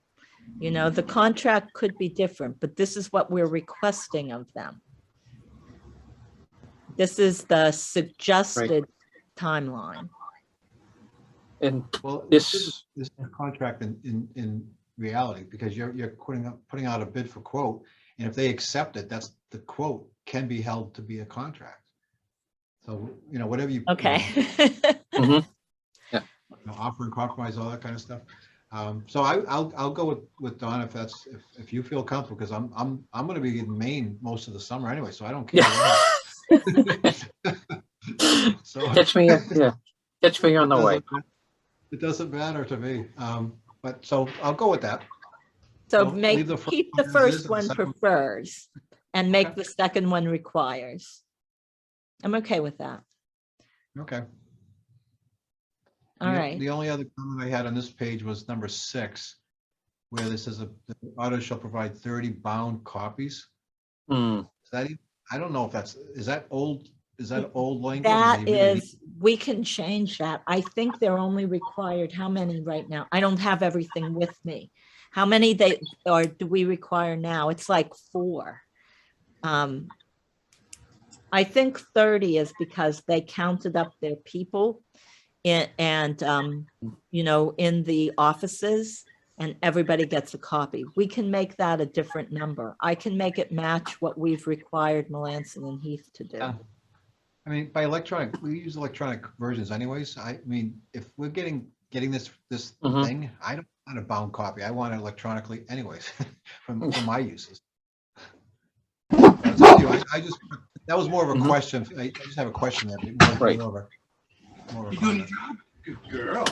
The contract could be different, but this is what we're requesting of them. This is the suggested timeline. And Well, this, this is a contract in reality, because you're putting out a bid for quote, And if they accept it, that's the quote can be held to be a contract. So, whatever you. Okay. Mhm. Offer and compromise, all that kind of stuff. So I'll go with Don if you feel comfortable, because I'm going to be in Maine most of the summer anyway, so I don't care. So Catch me, catch me on the way. It doesn't matter to me. But so I'll go with that. So We'll leave the first keep the one as is first and the one second one- prefers and make Okay. the second one requires. I'm okay with that. Okay. All right. The only other comment I had on this page was number 6, where this is the auditor shall provide 30 bound copies. Hmm. Is that even, I don't know if is that old language? or That do you really is, we can change that. I think they're only required, how many right now? I don't have everything with me. How many do we require now? It's like 4. I think 30 is because they counted up their people and in the offices, and everybody gets a copy. We can make that a different number. I can make it match what we've required Melanson and Heath to do. Yeah. I mean, we use electronic versions anyways. I mean, if we're getting this Mhm. thing, I don't want a bound copy. I want it electronically anyways for my uses. That's up to you. That was more of a Mhm. question. I just have a question there. But Right. more of a You doing your comment. job? Good girl.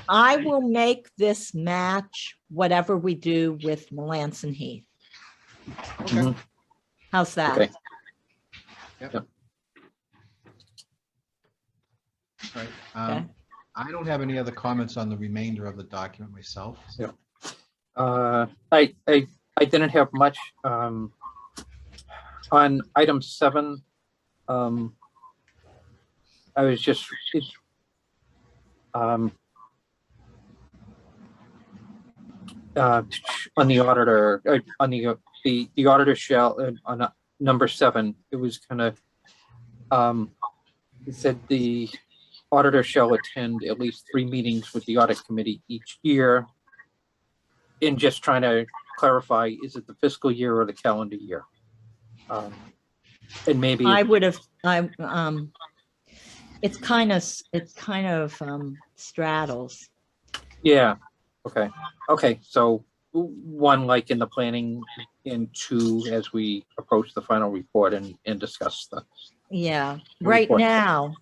I will make this match whatever we do with Melanson Heath. Okay. Mhm. How's that? Okay. Yep. Right. Okay. I don't have any other comments on the remainder of the document myself. Yeah. I didn't have much on item 7. I was just on the auditor, on the auditor shall on number 7. It was kind of it said the auditor shall attend at least 3 meetings with the audit committee each year. In just trying to clarify, is it the fiscal year or the calendar year? And maybe I would have, it's kind of straddles. yeah. Okay. So 1 like in the planning, and 2 as we approach the final report and discuss the. Yeah, The right report. now,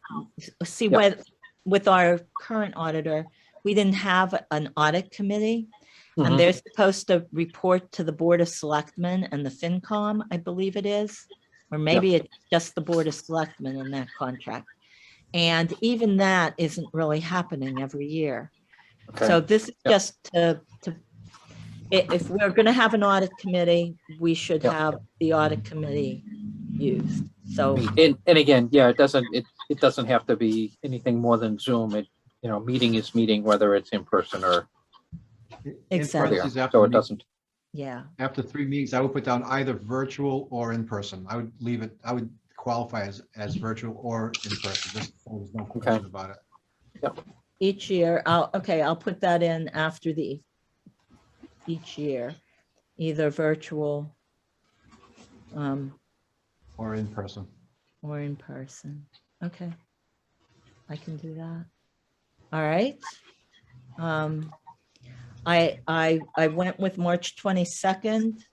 see, Yep. with our current auditor, we didn't have an audit committee. Mhm. And they're supposed to report to the Board of Selectmen and the FinCom, I believe it is. Or maybe it's just the Board of Selectmen in that contract. And even that isn't really happening every year. Okay. So this is Yep. just if we're going to have an audit committee, we should Yep. have the audit committee used. So, And again, yeah, it doesn't have to be anything more than Zoom. Meeting is meeting, whether it's in person or In Exactly. parentheses, so it doesn't. yeah, After 3 meetings, I would put down either virtual or in person. I would leave it, I would qualify as virtual or in person, just so there's no question about it. each year, I'll put that in after each year, either virtual Or in person. or in person. Okay. I can do that. All right. I went with March 22nd.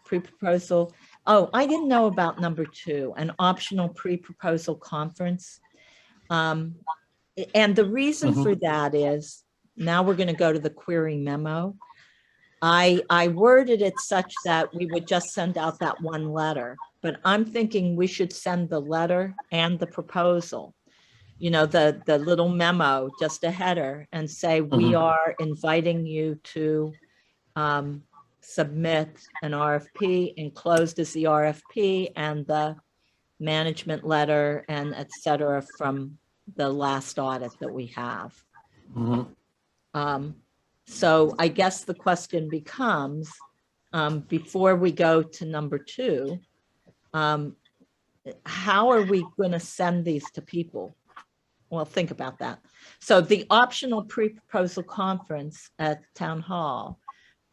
Pre-proposal. Oh, I didn't know about number 2, an optional pre-proposal conference. And the reason Mhm. for that is, now we're going to go to the query memo. I worded it such that we would just send out that 1 letter, but I'm thinking we should send the letter and the proposal, the little memo, just a header, and say, we Mhm. are inviting you to submit an RFP, enclosed as the RFP and the management letter and et cetera from the last audit that we have. Mhm. So I guess the question becomes, before we go to number 2, how are we going to send these to people? Well, think about that. So the optional pre-proposal conference at Town Hall,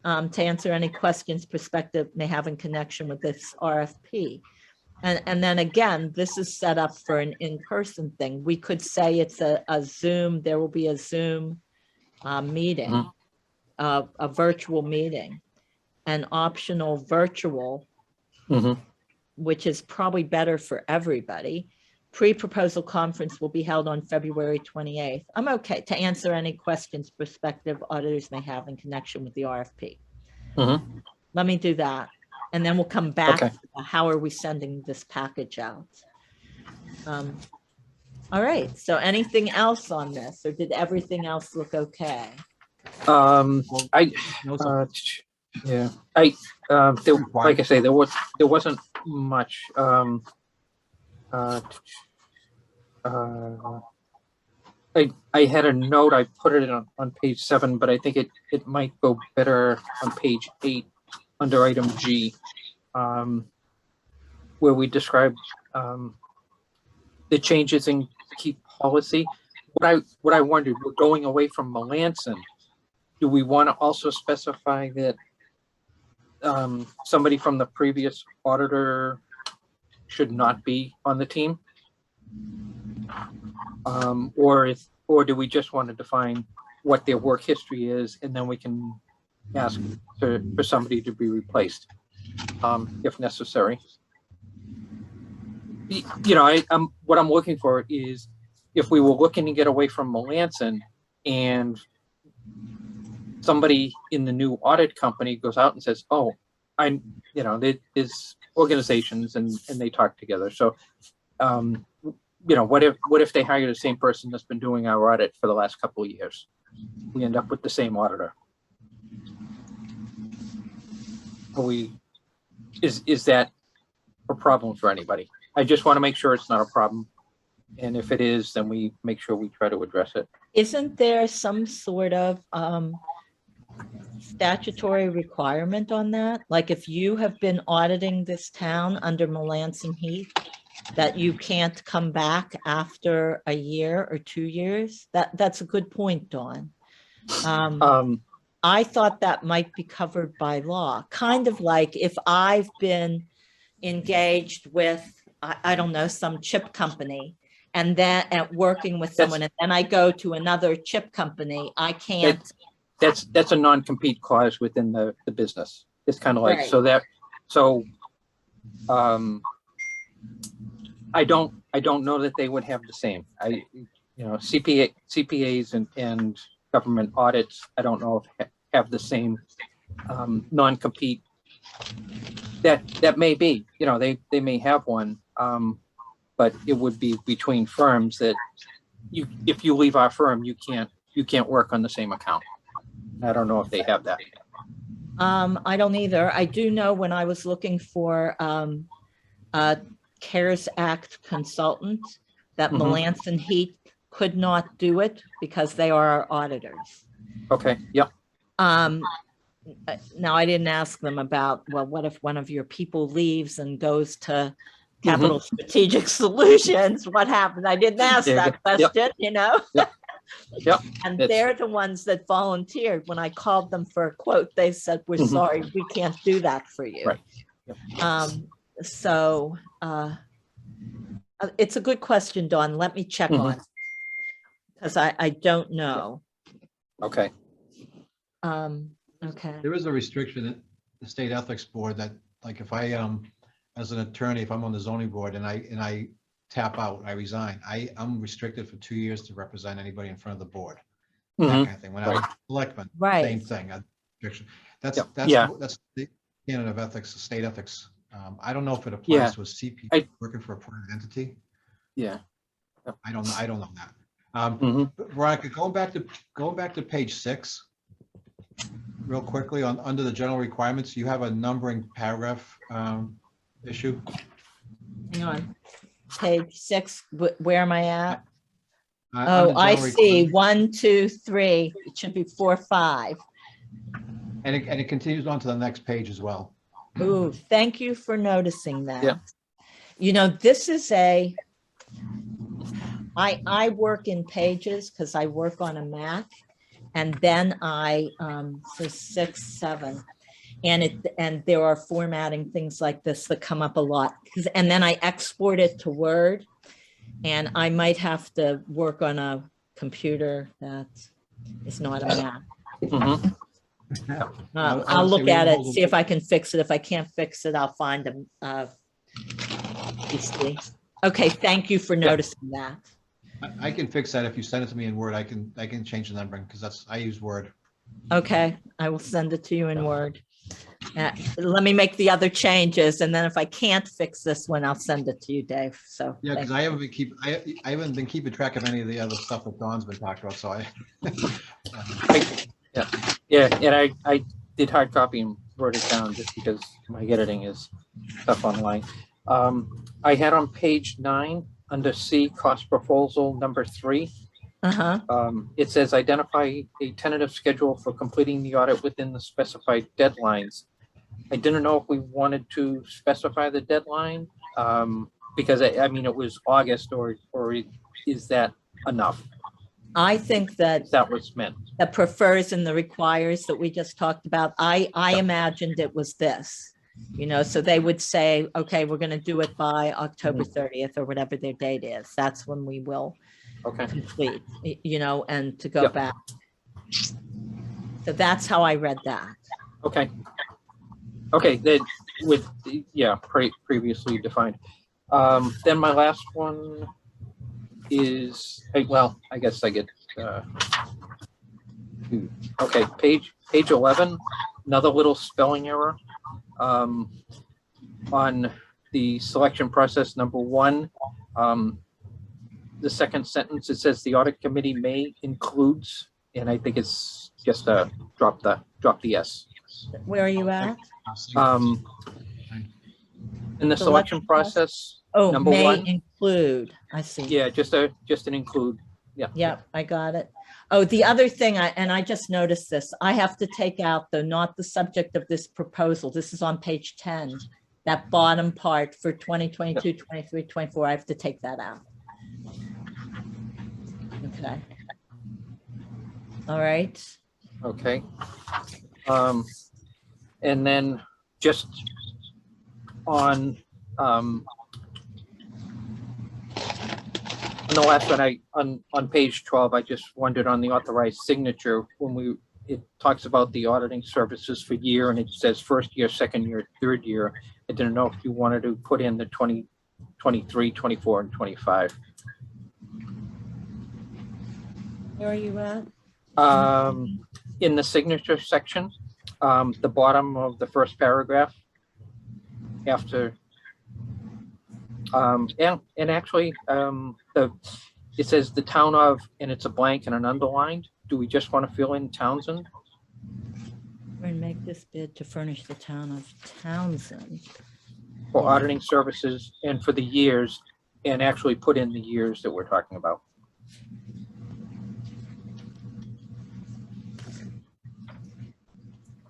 to answer any questions prospective may have in connection with this RFP. And then again, this is set up for an in-person thing. We could say it's a Zoom, there will be a Zoom meeting, a virtual meeting, an optional virtual, which is probably better for everybody. Pre-proposal conference will be held on February 28th. I'm okay to answer any questions prospective auditors may have in connection with the RFP. Let me do that. And then we'll come back Okay. to how are we sending this package out? All right, so anything else on this, or did everything else look okay? Yeah, like I say, there wasn't much. I had a note. I put it on page 7, but I think it might go better on page 8 under item G, where we describe the changes in key policy. What I wondered, we're going away from Melanson. Do we want to also specify that somebody from the previous auditor should not be on the team? Or do we just want to define what their work history is, and then we can ask for somebody to be replaced if necessary? You know, what I'm looking for is, if we were looking to get away from Melanson and somebody in the new audit company goes out and says, oh, there's organizations and they talk together. So, what if they hire the same person that's been doing our audit for the last couple of years? We end up with the same auditor. Is that a problem for anybody? I just want to make sure it's not a problem. And if it is, then we make sure we try to address it. Isn't there some sort of statutory requirement on that? Like if you have been auditing this town under Melanson Heath, that you can't come back after a year or 2 years? That's a good point, Dawn. I thought that might be covered by law, kind of like if I've been engaged with, I don't know, some chip company, and then working with someone, and then I go to another chip company, I can't. That's a non-compete clause within the business. It's kind of like, right. I don't know that they would have the same. CPAs and government audits, I don't know if have the same non-compete. That may be, they may have one, but it would be between firms that if you leave our firm, you can't work on the same account. I don't know if they have that. I don't either. I do know when I was looking for a CARES Act consultant, that Melanson Heath could not do it because they are our auditors. Okay. Yep. Now I didn't ask them about, well, what if one of your people leaves and goes to Capital Strategic Solutions? What happens? I didn't ask that question, Yep. And they're the ones that volunteered. When I called them for a quote, they said, we're sorry, we can't do that for you. Right. Yep. So it's a good question, Dawn. Let me check on, because I don't know. Okay. Okay. There is a restriction at the state ethics board that, like, if I as an attorney, if I'm on the zoning board and I tap out, I resign, I'm restricted for 2 years to represent anybody in front of the board. That kind of thing. When I was selectman, same thing. That's the canon of ethics, the state ethics. I don't know if it applies to a CP working for a private entity. Yeah. I don't know that. Veronica, going back to page 6, real quickly, under the general requirements, you have a numbering paragraph issue. Hang on. Page 6, where am I at? Oh, I see. 1, 2, 3. It should be 4, 5. And it continues on to the next page as well. Ooh, thank you for noticing that. Yeah. This is I work in Pages because I work on a Mac, And then so 6, 7. And there are formatting things like this that come up a lot. And then I export it to Word. And I might have to work on a computer that is not a Mac. Mhm. I'll look at it, see if I can fix it. If I can't fix it, I'll find a PC. Okay, thank you for noticing that. I can fix that. If you send it to me in Word, I can change the numbering because I use Word. Okay, I will send it to you in Word. Let me make the other changes, and then if I can't fix this one, I'll send it to you, Dave. So Yeah, because I haven't been keeping track of any of the other stuff that Dawn's been talking about. So Yeah, and I did hard copy and wrote it down just because my editing is tough online. I had on page 9 under C, cost proposal number 3. It says identify a tentative schedule for completing the audit within the specified deadlines. I didn't know if we wanted to specify the deadline because I mean it was August or is that enough? I think that That was meant. the prefers and the requires that we just talked about. I imagined it was this, so they would say, okay, we're going to do it by October 30th or whatever their date is. That's when we will complete, and to go back. So that's how I read that. Okay. Then with previously defined. Then my last one is well, I guess I get okay. Page 11. Another little spelling error on the selection process number 1. The second sentence, it says the audit committee may includes, and I think it's just drop the S. Where are you at? In the selection process, Oh, number may 1. include. I see. Yeah, just an include. Yeah. Yeah, I got it. Oh, the other thing, I just noticed this. I have to take out the not the subject of this proposal. This is on page 10. That bottom part for 2022, 23, 24. I have to take that out. Okay. All right. Okay. And then just on the last one, on page 12, I just wondered on the authorized signature when it talks about the auditing services for year and it says first year, second year, third year. I didn't know if you wanted to put in the 2023, 24, and 25. Where are you at? In the signature section, the bottom of the first paragraph after and actually it says the town of, and it's a blank and an underlined. Do we just want to fill in Townsend? We're gonna make this bid to furnish the town of Townsend For auditing services and for the years, and actually put in the years that we're talking about.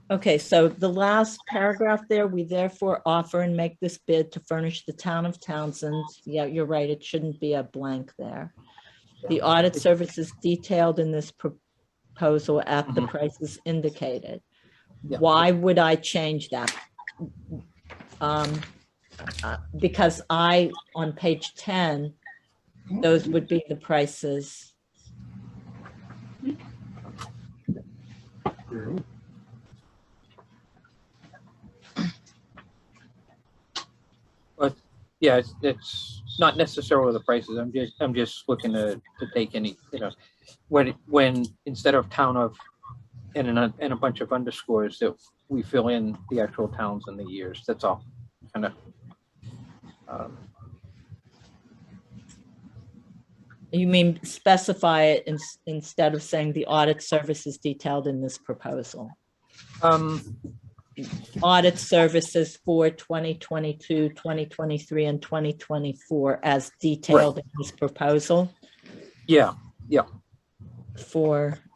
Okay, so the last paragraph there, we therefore offer and make this bid to furnish the town of Townsend. Yeah, you're right. It shouldn't be a blank there. The audit services detailed in this proposal at the prices indicated. Yeah. Why would I change that? Because on page 10, those would be the prices. But yeah, it's not necessarily the prices. I'm just looking to take any, when instead of town of and a bunch of underscores that we fill in the actual towns and the years. That's all. Kind of. You mean specify it instead of saying the audit services detailed in this proposal? Audit services for 2022, 2023, and 2024 as detailed in this proposal? Yeah.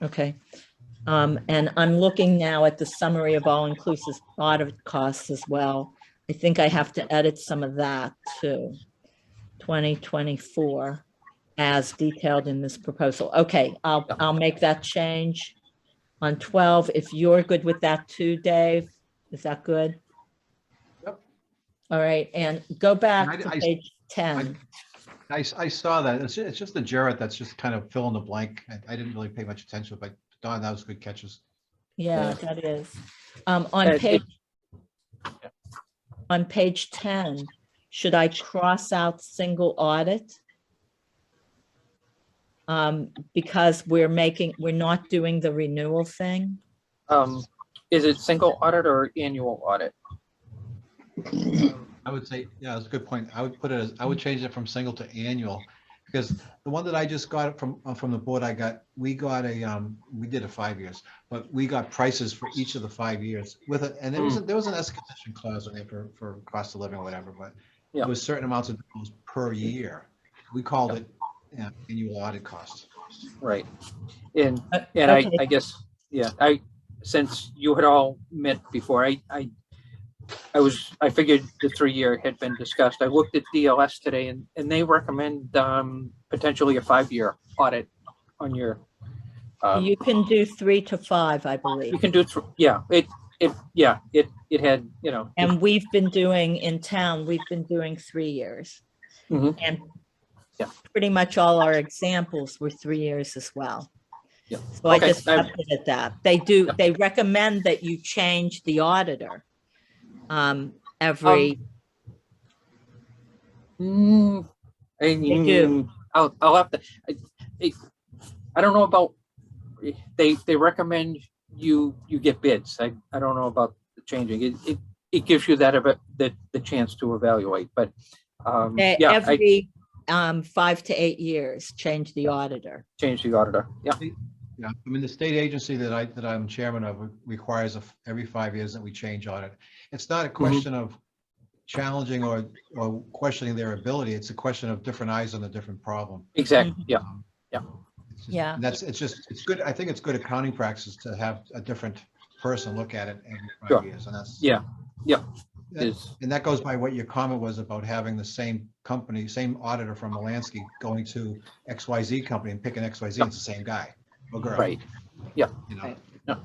Okay. And I'm looking now at the summary of all inclusive audit costs as well. I think I have to edit some of that too. 2024 as detailed in this proposal. Okay, I'll make that change. on 12, if you're good with that too, Dave, is that good? Yep. All right, and go back And to page 10. I saw that. It's just the Jarrett that's just kind of fill in the blank. I didn't really pay much attention, but Don, that was good catches. Yeah, Yeah. that is. Uh, On page 10, should I cross out single audit? Because we're not doing the renewal thing. Is it single audit or annual audit? I would say, yeah, that's a good point. I would change it from single to annual, because the one that I just got from the board, we did it 5 years, but we got prices for each of the 5 years with it, and there was an escalation clause in there for cost of living or whatever, but Yeah. it was certain amounts of dollars per year. We called it annual audit cost. Right. And Okay. I guess, yeah, since you had all met before, I figured the 3-year had been discussed. I looked at DLS today and they recommend potentially a 5-year audit on your. You can do 3 to 5, I believe. You can do, yeah, it had, you know. And we've been doing in town, we've been doing 3 years. Mhm. And Yeah. pretty much all our examples were 3 years as well. Yeah. So I Okay, just left it at that. They recommend that you change the auditor every. They do. I'll have to, I don't know about, they recommend you get bids. I don't know about the changing. It gives you the chance to evaluate, but yeah, Every 5 to 8 years, change the auditor. change the auditor. Yeah. Yeah, I mean, the state agency that I'm chairman of requires every 5 years that we change audit. It's not a question of challenging or questioning their ability. It's a question of different eyes on a different problem. Exactly. Yeah. It's just- Yeah. and it's good. I think it's good accounting practice to have a different person look at it every 5 Sure. years, and that's. Yeah. Yeah. And that goes by what your comment was about having the same company, same auditor from Molansky going to XYZ company and picking XYZ. It's the same guy or girl. Right. Yeah. You know. Right. Yeah.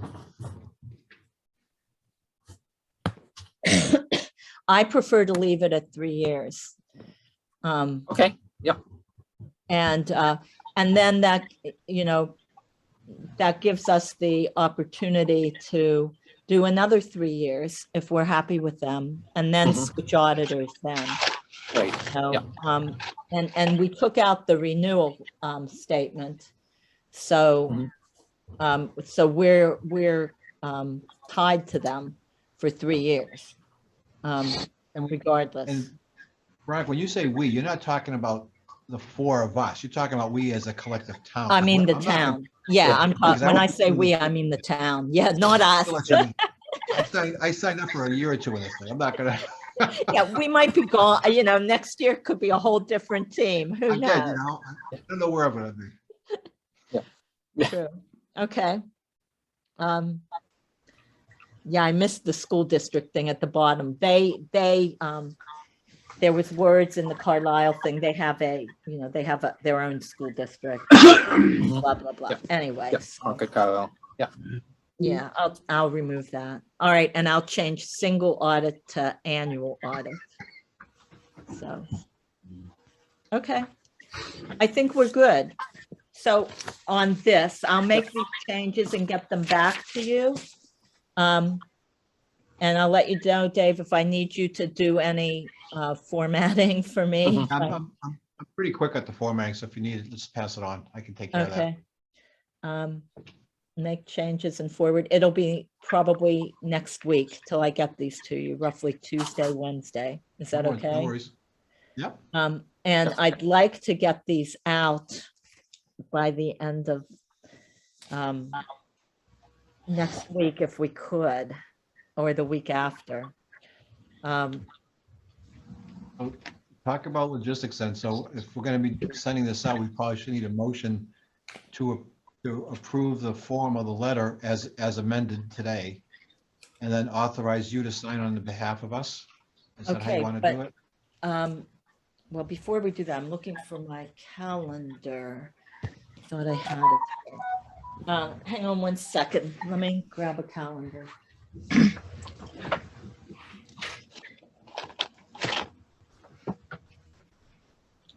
I prefer to leave it at 3 years. Okay. Yeah. And then that, that gives us the opportunity to do another 3 years if we're happy with them, and then switch auditors then. Right. So, Yeah. and we took out the renewal statement. So, so we're tied to them for 3 years, regardless. And Veronica, when you say we, you're not talking about the 4 of us. You're talking about we as a collective town. I mean, the I'm not gonna- town. Yeah, I'm because talking, when I want say to do we, this- I mean the town. Yeah, not us. Listen, I signed up for a year or two in this thing. I'm not gonna. Yeah, we might be gone, next year could be a whole different team. Who I did, knows? I don't know where I'm gonna be. True. Okay. Yeah, I missed the school district thing at the bottom. There was words in the Carlisle thing. They have their own school district. Blah, blah, blah. Yeah. Anyway. Yeah. so, Okay, Kyle. Yeah. Yeah, I'll remove that. All right, and I'll change single audit to annual audit. So, okay. I think we're good. So on this, I'll make these changes and get them back to you. And I'll let you know, Dave, if I need you to do any formatting for me. I'm pretty quick at the formatting, so if you need it, just pass it on. I can take care of that. Okay. Make changes and forward. It'll be probably next week till I get these to you, roughly Tuesday, Wednesday. Is that No okay? worries. Yep. And I'd like to get these out by the end of next week if we could, or the week after. Talk about logistics then. So if we're going to be sending this out, we probably should need a motion to approve the form of the letter as amended today, and then authorize you to sign on the behalf of us. Is that how Okay, you want to do but- it? Well, before we do that, I'm looking for my calendar. Thought I had it. Hang on one second. Let me grab a calendar.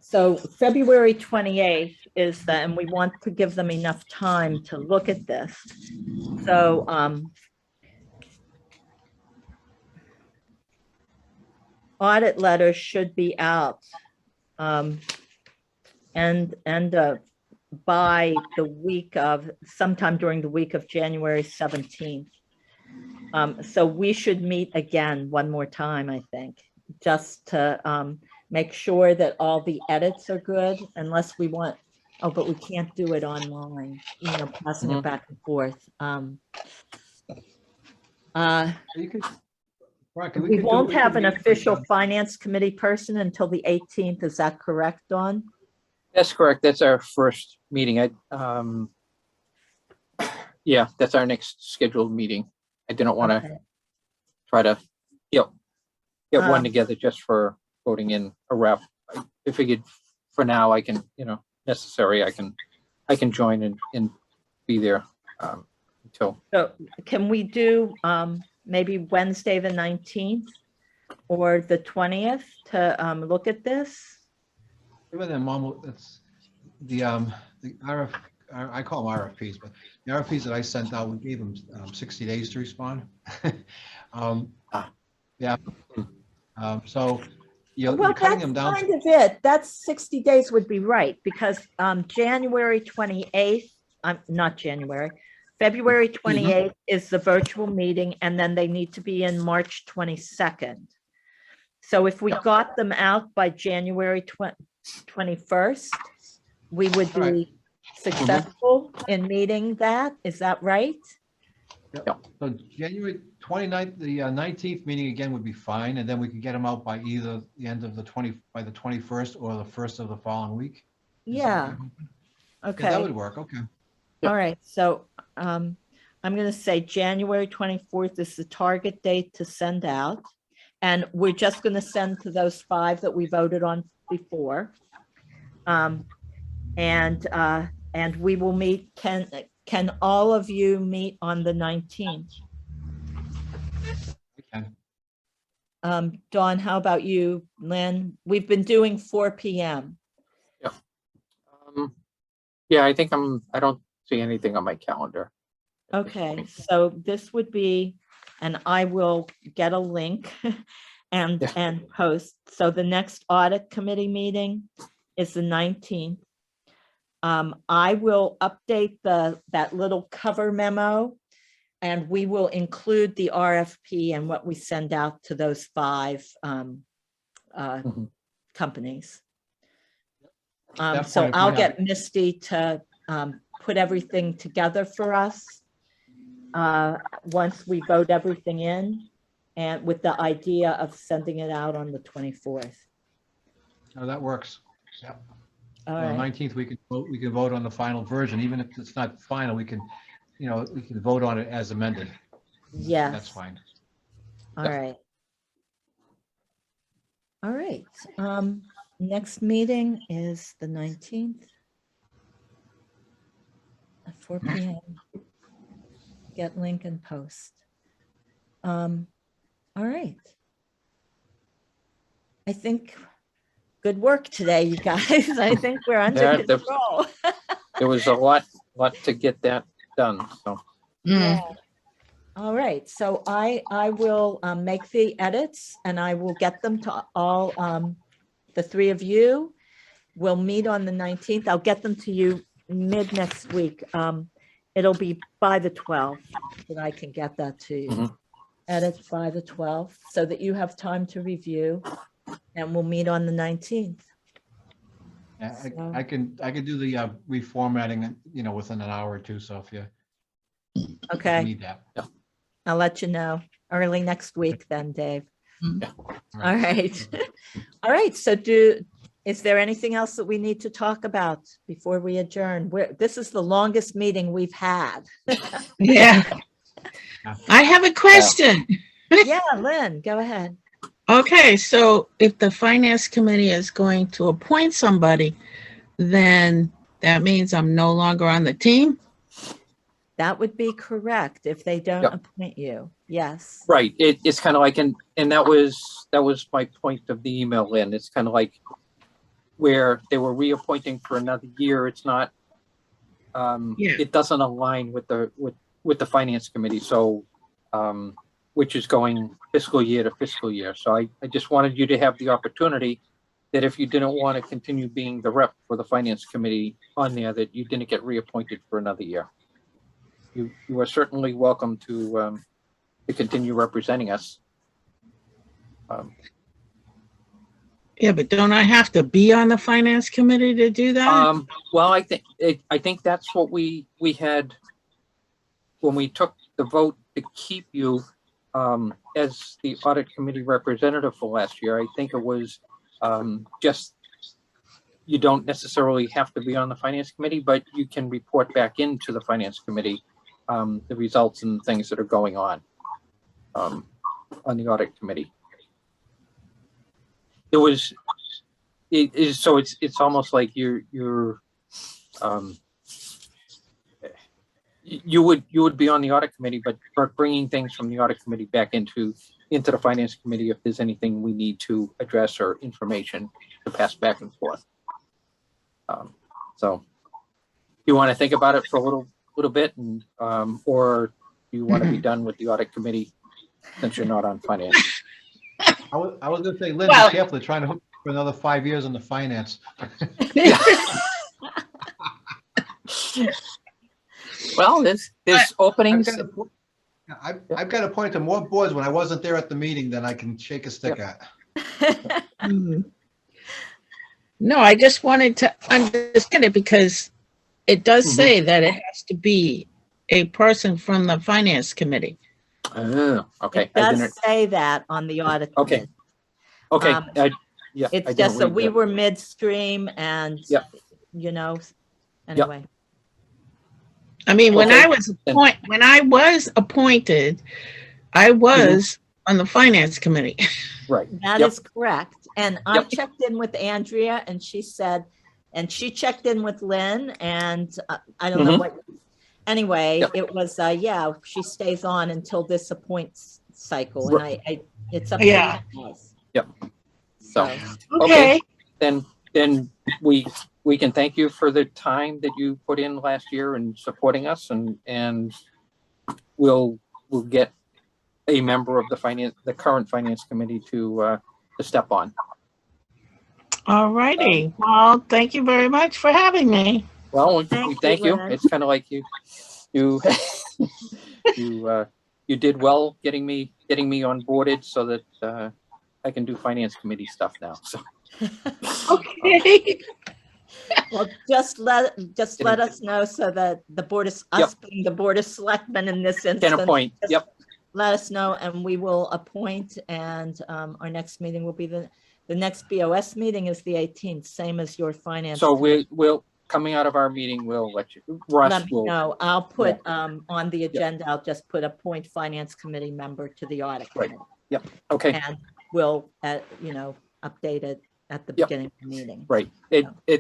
So February 28th is the, and we want to give them enough time to look at this. So, audit letters should be out. And by the week of, sometime during the week of January 17th. So we should meet again one more time, I think, just to make sure that all the edits are good, unless we want, oh, but we can't do it online, you know, passing it back and forth. You could, Veronica, We could won't we could have an meet with, official finance committee person until the 18th. Is that correct, Dawn? That's correct. That's our first meeting. Yeah, that's our next scheduled meeting. I didn't want to Okay. try to, get one Um, together just for voting in a rep. I figured for now I can, necessary, I can join and be there until. So can we do maybe Wednesday, the 19th or the 20th to look at this? even then, Mom, it's the RF, I call them RFPs, but the RFPs that I sent out, we gave them 60 days to respond. Yeah. So you're Well, cutting that's them down. kind of it. That's 60 days would be right, because January 28th, not January, February 28th is the virtual meeting, and then they need to be in March 22nd. So if we got them out by January 21st, we would All right. be successful in meeting that. Is that right? So January 29th, the 19th meeting again would be fine, and then we could get them out by either the end of by the 21st or the first of the following week. Is that Yeah. what you're hoping? Okay. Yeah, that would work. Okay. All right. So I'm going to say January 24th is the target date to send out. And we're just going to send to those 5 that we voted on before. And we will meet, can all of you meet on the 19th? Okay. Dawn, how about you, Lynn? We've been doing 4 PM. Yeah, I think I don't see anything on my calendar. Okay, so this would be, and I will get a link and post. So the next audit committee meeting is the 19th. I will update that little cover memo, and we will include the RFP and what we send out to those 5 companies. So I'll get Misty to put everything together for us once we vote everything in, and with the idea of sending it out on the 24th. Oh, that works. Yep. All On the right. 19th, we can vote on the final version, even if it's not final, we can vote on it as amended. Yes. That's fine. All right. All right. Next meeting is the 19th at 4 PM. Get link and post. All right. I think good work today, you guys. I think we're under control. There was a lot to get that done, so. Yeah. All right, so I will make the edits and I will get them to all, the 3 of you. We'll meet on the 19th. I'll get them to you mid next week. It'll be by the 12th that I can get that to you. Edits by the 12th so that you have time to review, and we'll meet on the 19th. Yeah, So- I can do the reformatting, within an hour or two. So if you Okay, need that. I'll let you know early next week then, Dave. All All right. All right. So is there anything else that we need to talk about before we adjourn? This is the longest meeting we've had. Yeah. I have a question. Yeah, Lynn, go ahead. Okay, so if the finance committee is going to appoint somebody, then that means I'm no longer on the team? That would be correct if they don't Yep. appoint you. Yes. Right, it's kind of like, and that was my point of the email, Lynn. It's kind of like where they were reappointing for another year. It's not, Yeah. it doesn't align with the finance committee. So, which is going fiscal year to fiscal year. So I just wanted you to have the opportunity that if you didn't want to continue being the rep for the finance committee on there, that you didn't get reappointed for another year. You are certainly welcome to continue representing us. Yeah, but don't I have to be on the finance committee to do that? Well, I think that's what we had when we took the vote to keep you as the audit committee representative for last year. I think it was just, you don't necessarily have to be on the finance committee, but you can report back into the finance committee the results and things that are going on the audit committee. It is so it's almost like you would be on the audit committee, but bringing things from the audit committee back into the finance committee if there's anything we need to address or information to pass back and forth. So you want to think about it for a little bit, and or you want to be done with the audit committee since you're not on finance? I was going to say, Lynn, Well- be careful, they're trying to hook you for another 5 years in the finance. Well, there's openings. I've got appointed to more boards when I wasn't there at the meeting than I can shake a stick at. Mm. No, I just wanted to understand it because it does say that it has to be a person from the finance committee. Oh, okay. It does say that on the audit. Okay. committee. Okay. It's I didn't just that read we that. were midstream and, Yep. you know, anyway. I mean, when Okay. I was appointed, I was on the finance committee. Right. That Yep. is correct. And I Yep. checked in with Andrea and she said, and she checked in with Lynn and I don't know Mhm. what, anyway, Yep. it was, yeah, she stays on until this appoints cycle and I it's up Yeah. to you guys. Yep. So, Okay. then we can thank you for the time that you put in last year and supporting us, and we'll get a member of the current finance committee to step on. All righty. Well, thank you very much for having me. Well, we Thank thank you, you. Lynn. It's kind of like you you did well getting me onboarded so that I can do finance committee stuff now. So Okay. Well, just let us know so that the board is, us being the board of selectmen in this can instance. appoint. just Yep. Let us know and we will appoint and our next meeting will be the next BOS meeting is the 18th, same as your finance. So committee. we'll coming out of our meeting, we'll let you. Russ Let me will. know. I'll put on the agenda, I'll just put appoint finance committee member to the audit Right. committee. Okay. And we'll, update it at the Yep. beginning of the meeting. Right.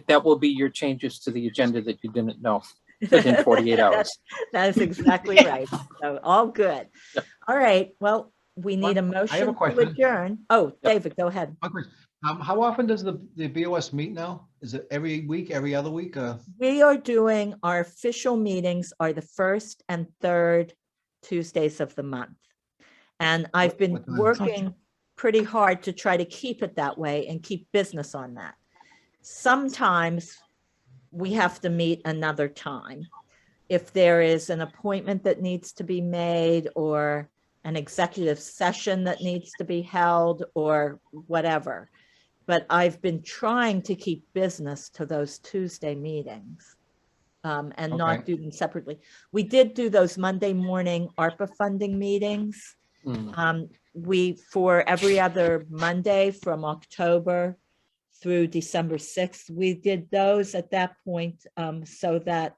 That will be your changes to the agenda that you didn't know within 48 hours. That is exactly right. So all good. Yep. All right. Well, we need a I have a motion to question. adjourn. Oh, David, go ahead. One question. How often does the BOS meet now? Is it every week, every other week? We are doing, our official meetings are the first and third Tuesdays of the month. And I've been what time? working pretty hard to try to keep it that way and keep business on that. Sometimes we have to meet another time. If there is an appointment that needs to be made or an executive session that needs to be held or whatever. But I've been trying to keep business to those Tuesday meetings and not Okay. do them separately. We did do those Monday morning ARPA funding meetings. Mm. For every other Monday from October through December 6th, we did those at that point so that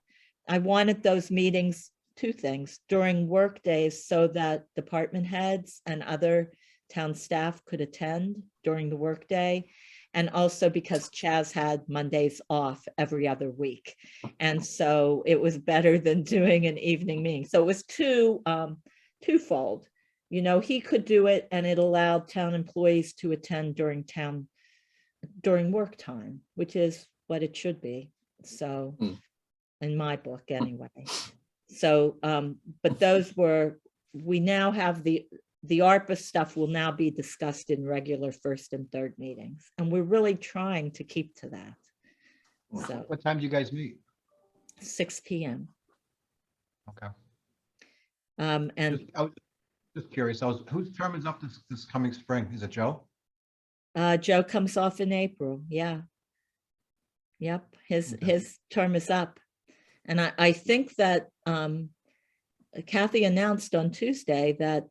I wanted those meetings, two things, during work days so that department heads and other town staff could attend during the workday. And also because Chaz had Mondays off every other week. And so it was better than doing an evening meeting. So it was twofold. You know, he could do it and it allowed town employees to attend during work time, which is what it should be. So in my book anyway. So, but we now have the ARPA stuff will now be discussed in regular first and third meetings. And we're really trying to keep to that. So What time do you guys meet? 6 p.m. Okay. And I was just curious, whose term is up this coming spring? Is it Joe? Joe comes off in April. Yeah. Yep. His term is up. And I think that Kathy announced on Tuesday that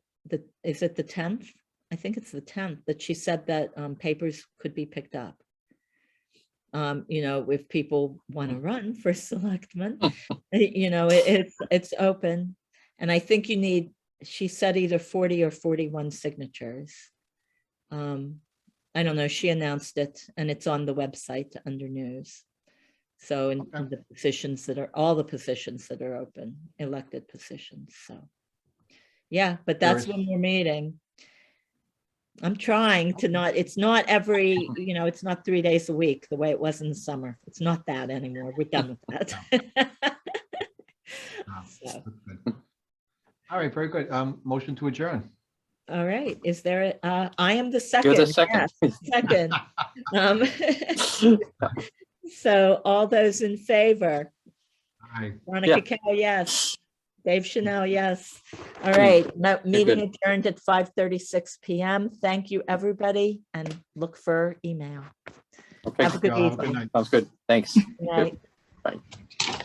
is it the 10th? I think it's the 10th that she said that papers could be picked up. You know, if people want to run for selectman, you know, it's open. And I think you need, she said either 40 or 41 signatures. I don't know, she announced it and it's on the website under news. So in Okay. the positions all the positions that are open, elected positions. So, yeah, but that's when we're meeting. I'm trying to not, it's not every, you know, it's not 3 days a week the way it was in the summer. It's not that anymore. We're done with that. So, All right, very good. Motion to adjourn. all right. Is there, I am the second. You're the second. Yes, second. So all those in favor? Aye. Veronica Kell, yes. Dave Chanel, yes. All right, meeting adjourned at 5:36 p.m. Thank you, everybody, and look for email. Okay. Have a good Have a good evening. night. Sounds good. Thanks. Good night. Bye.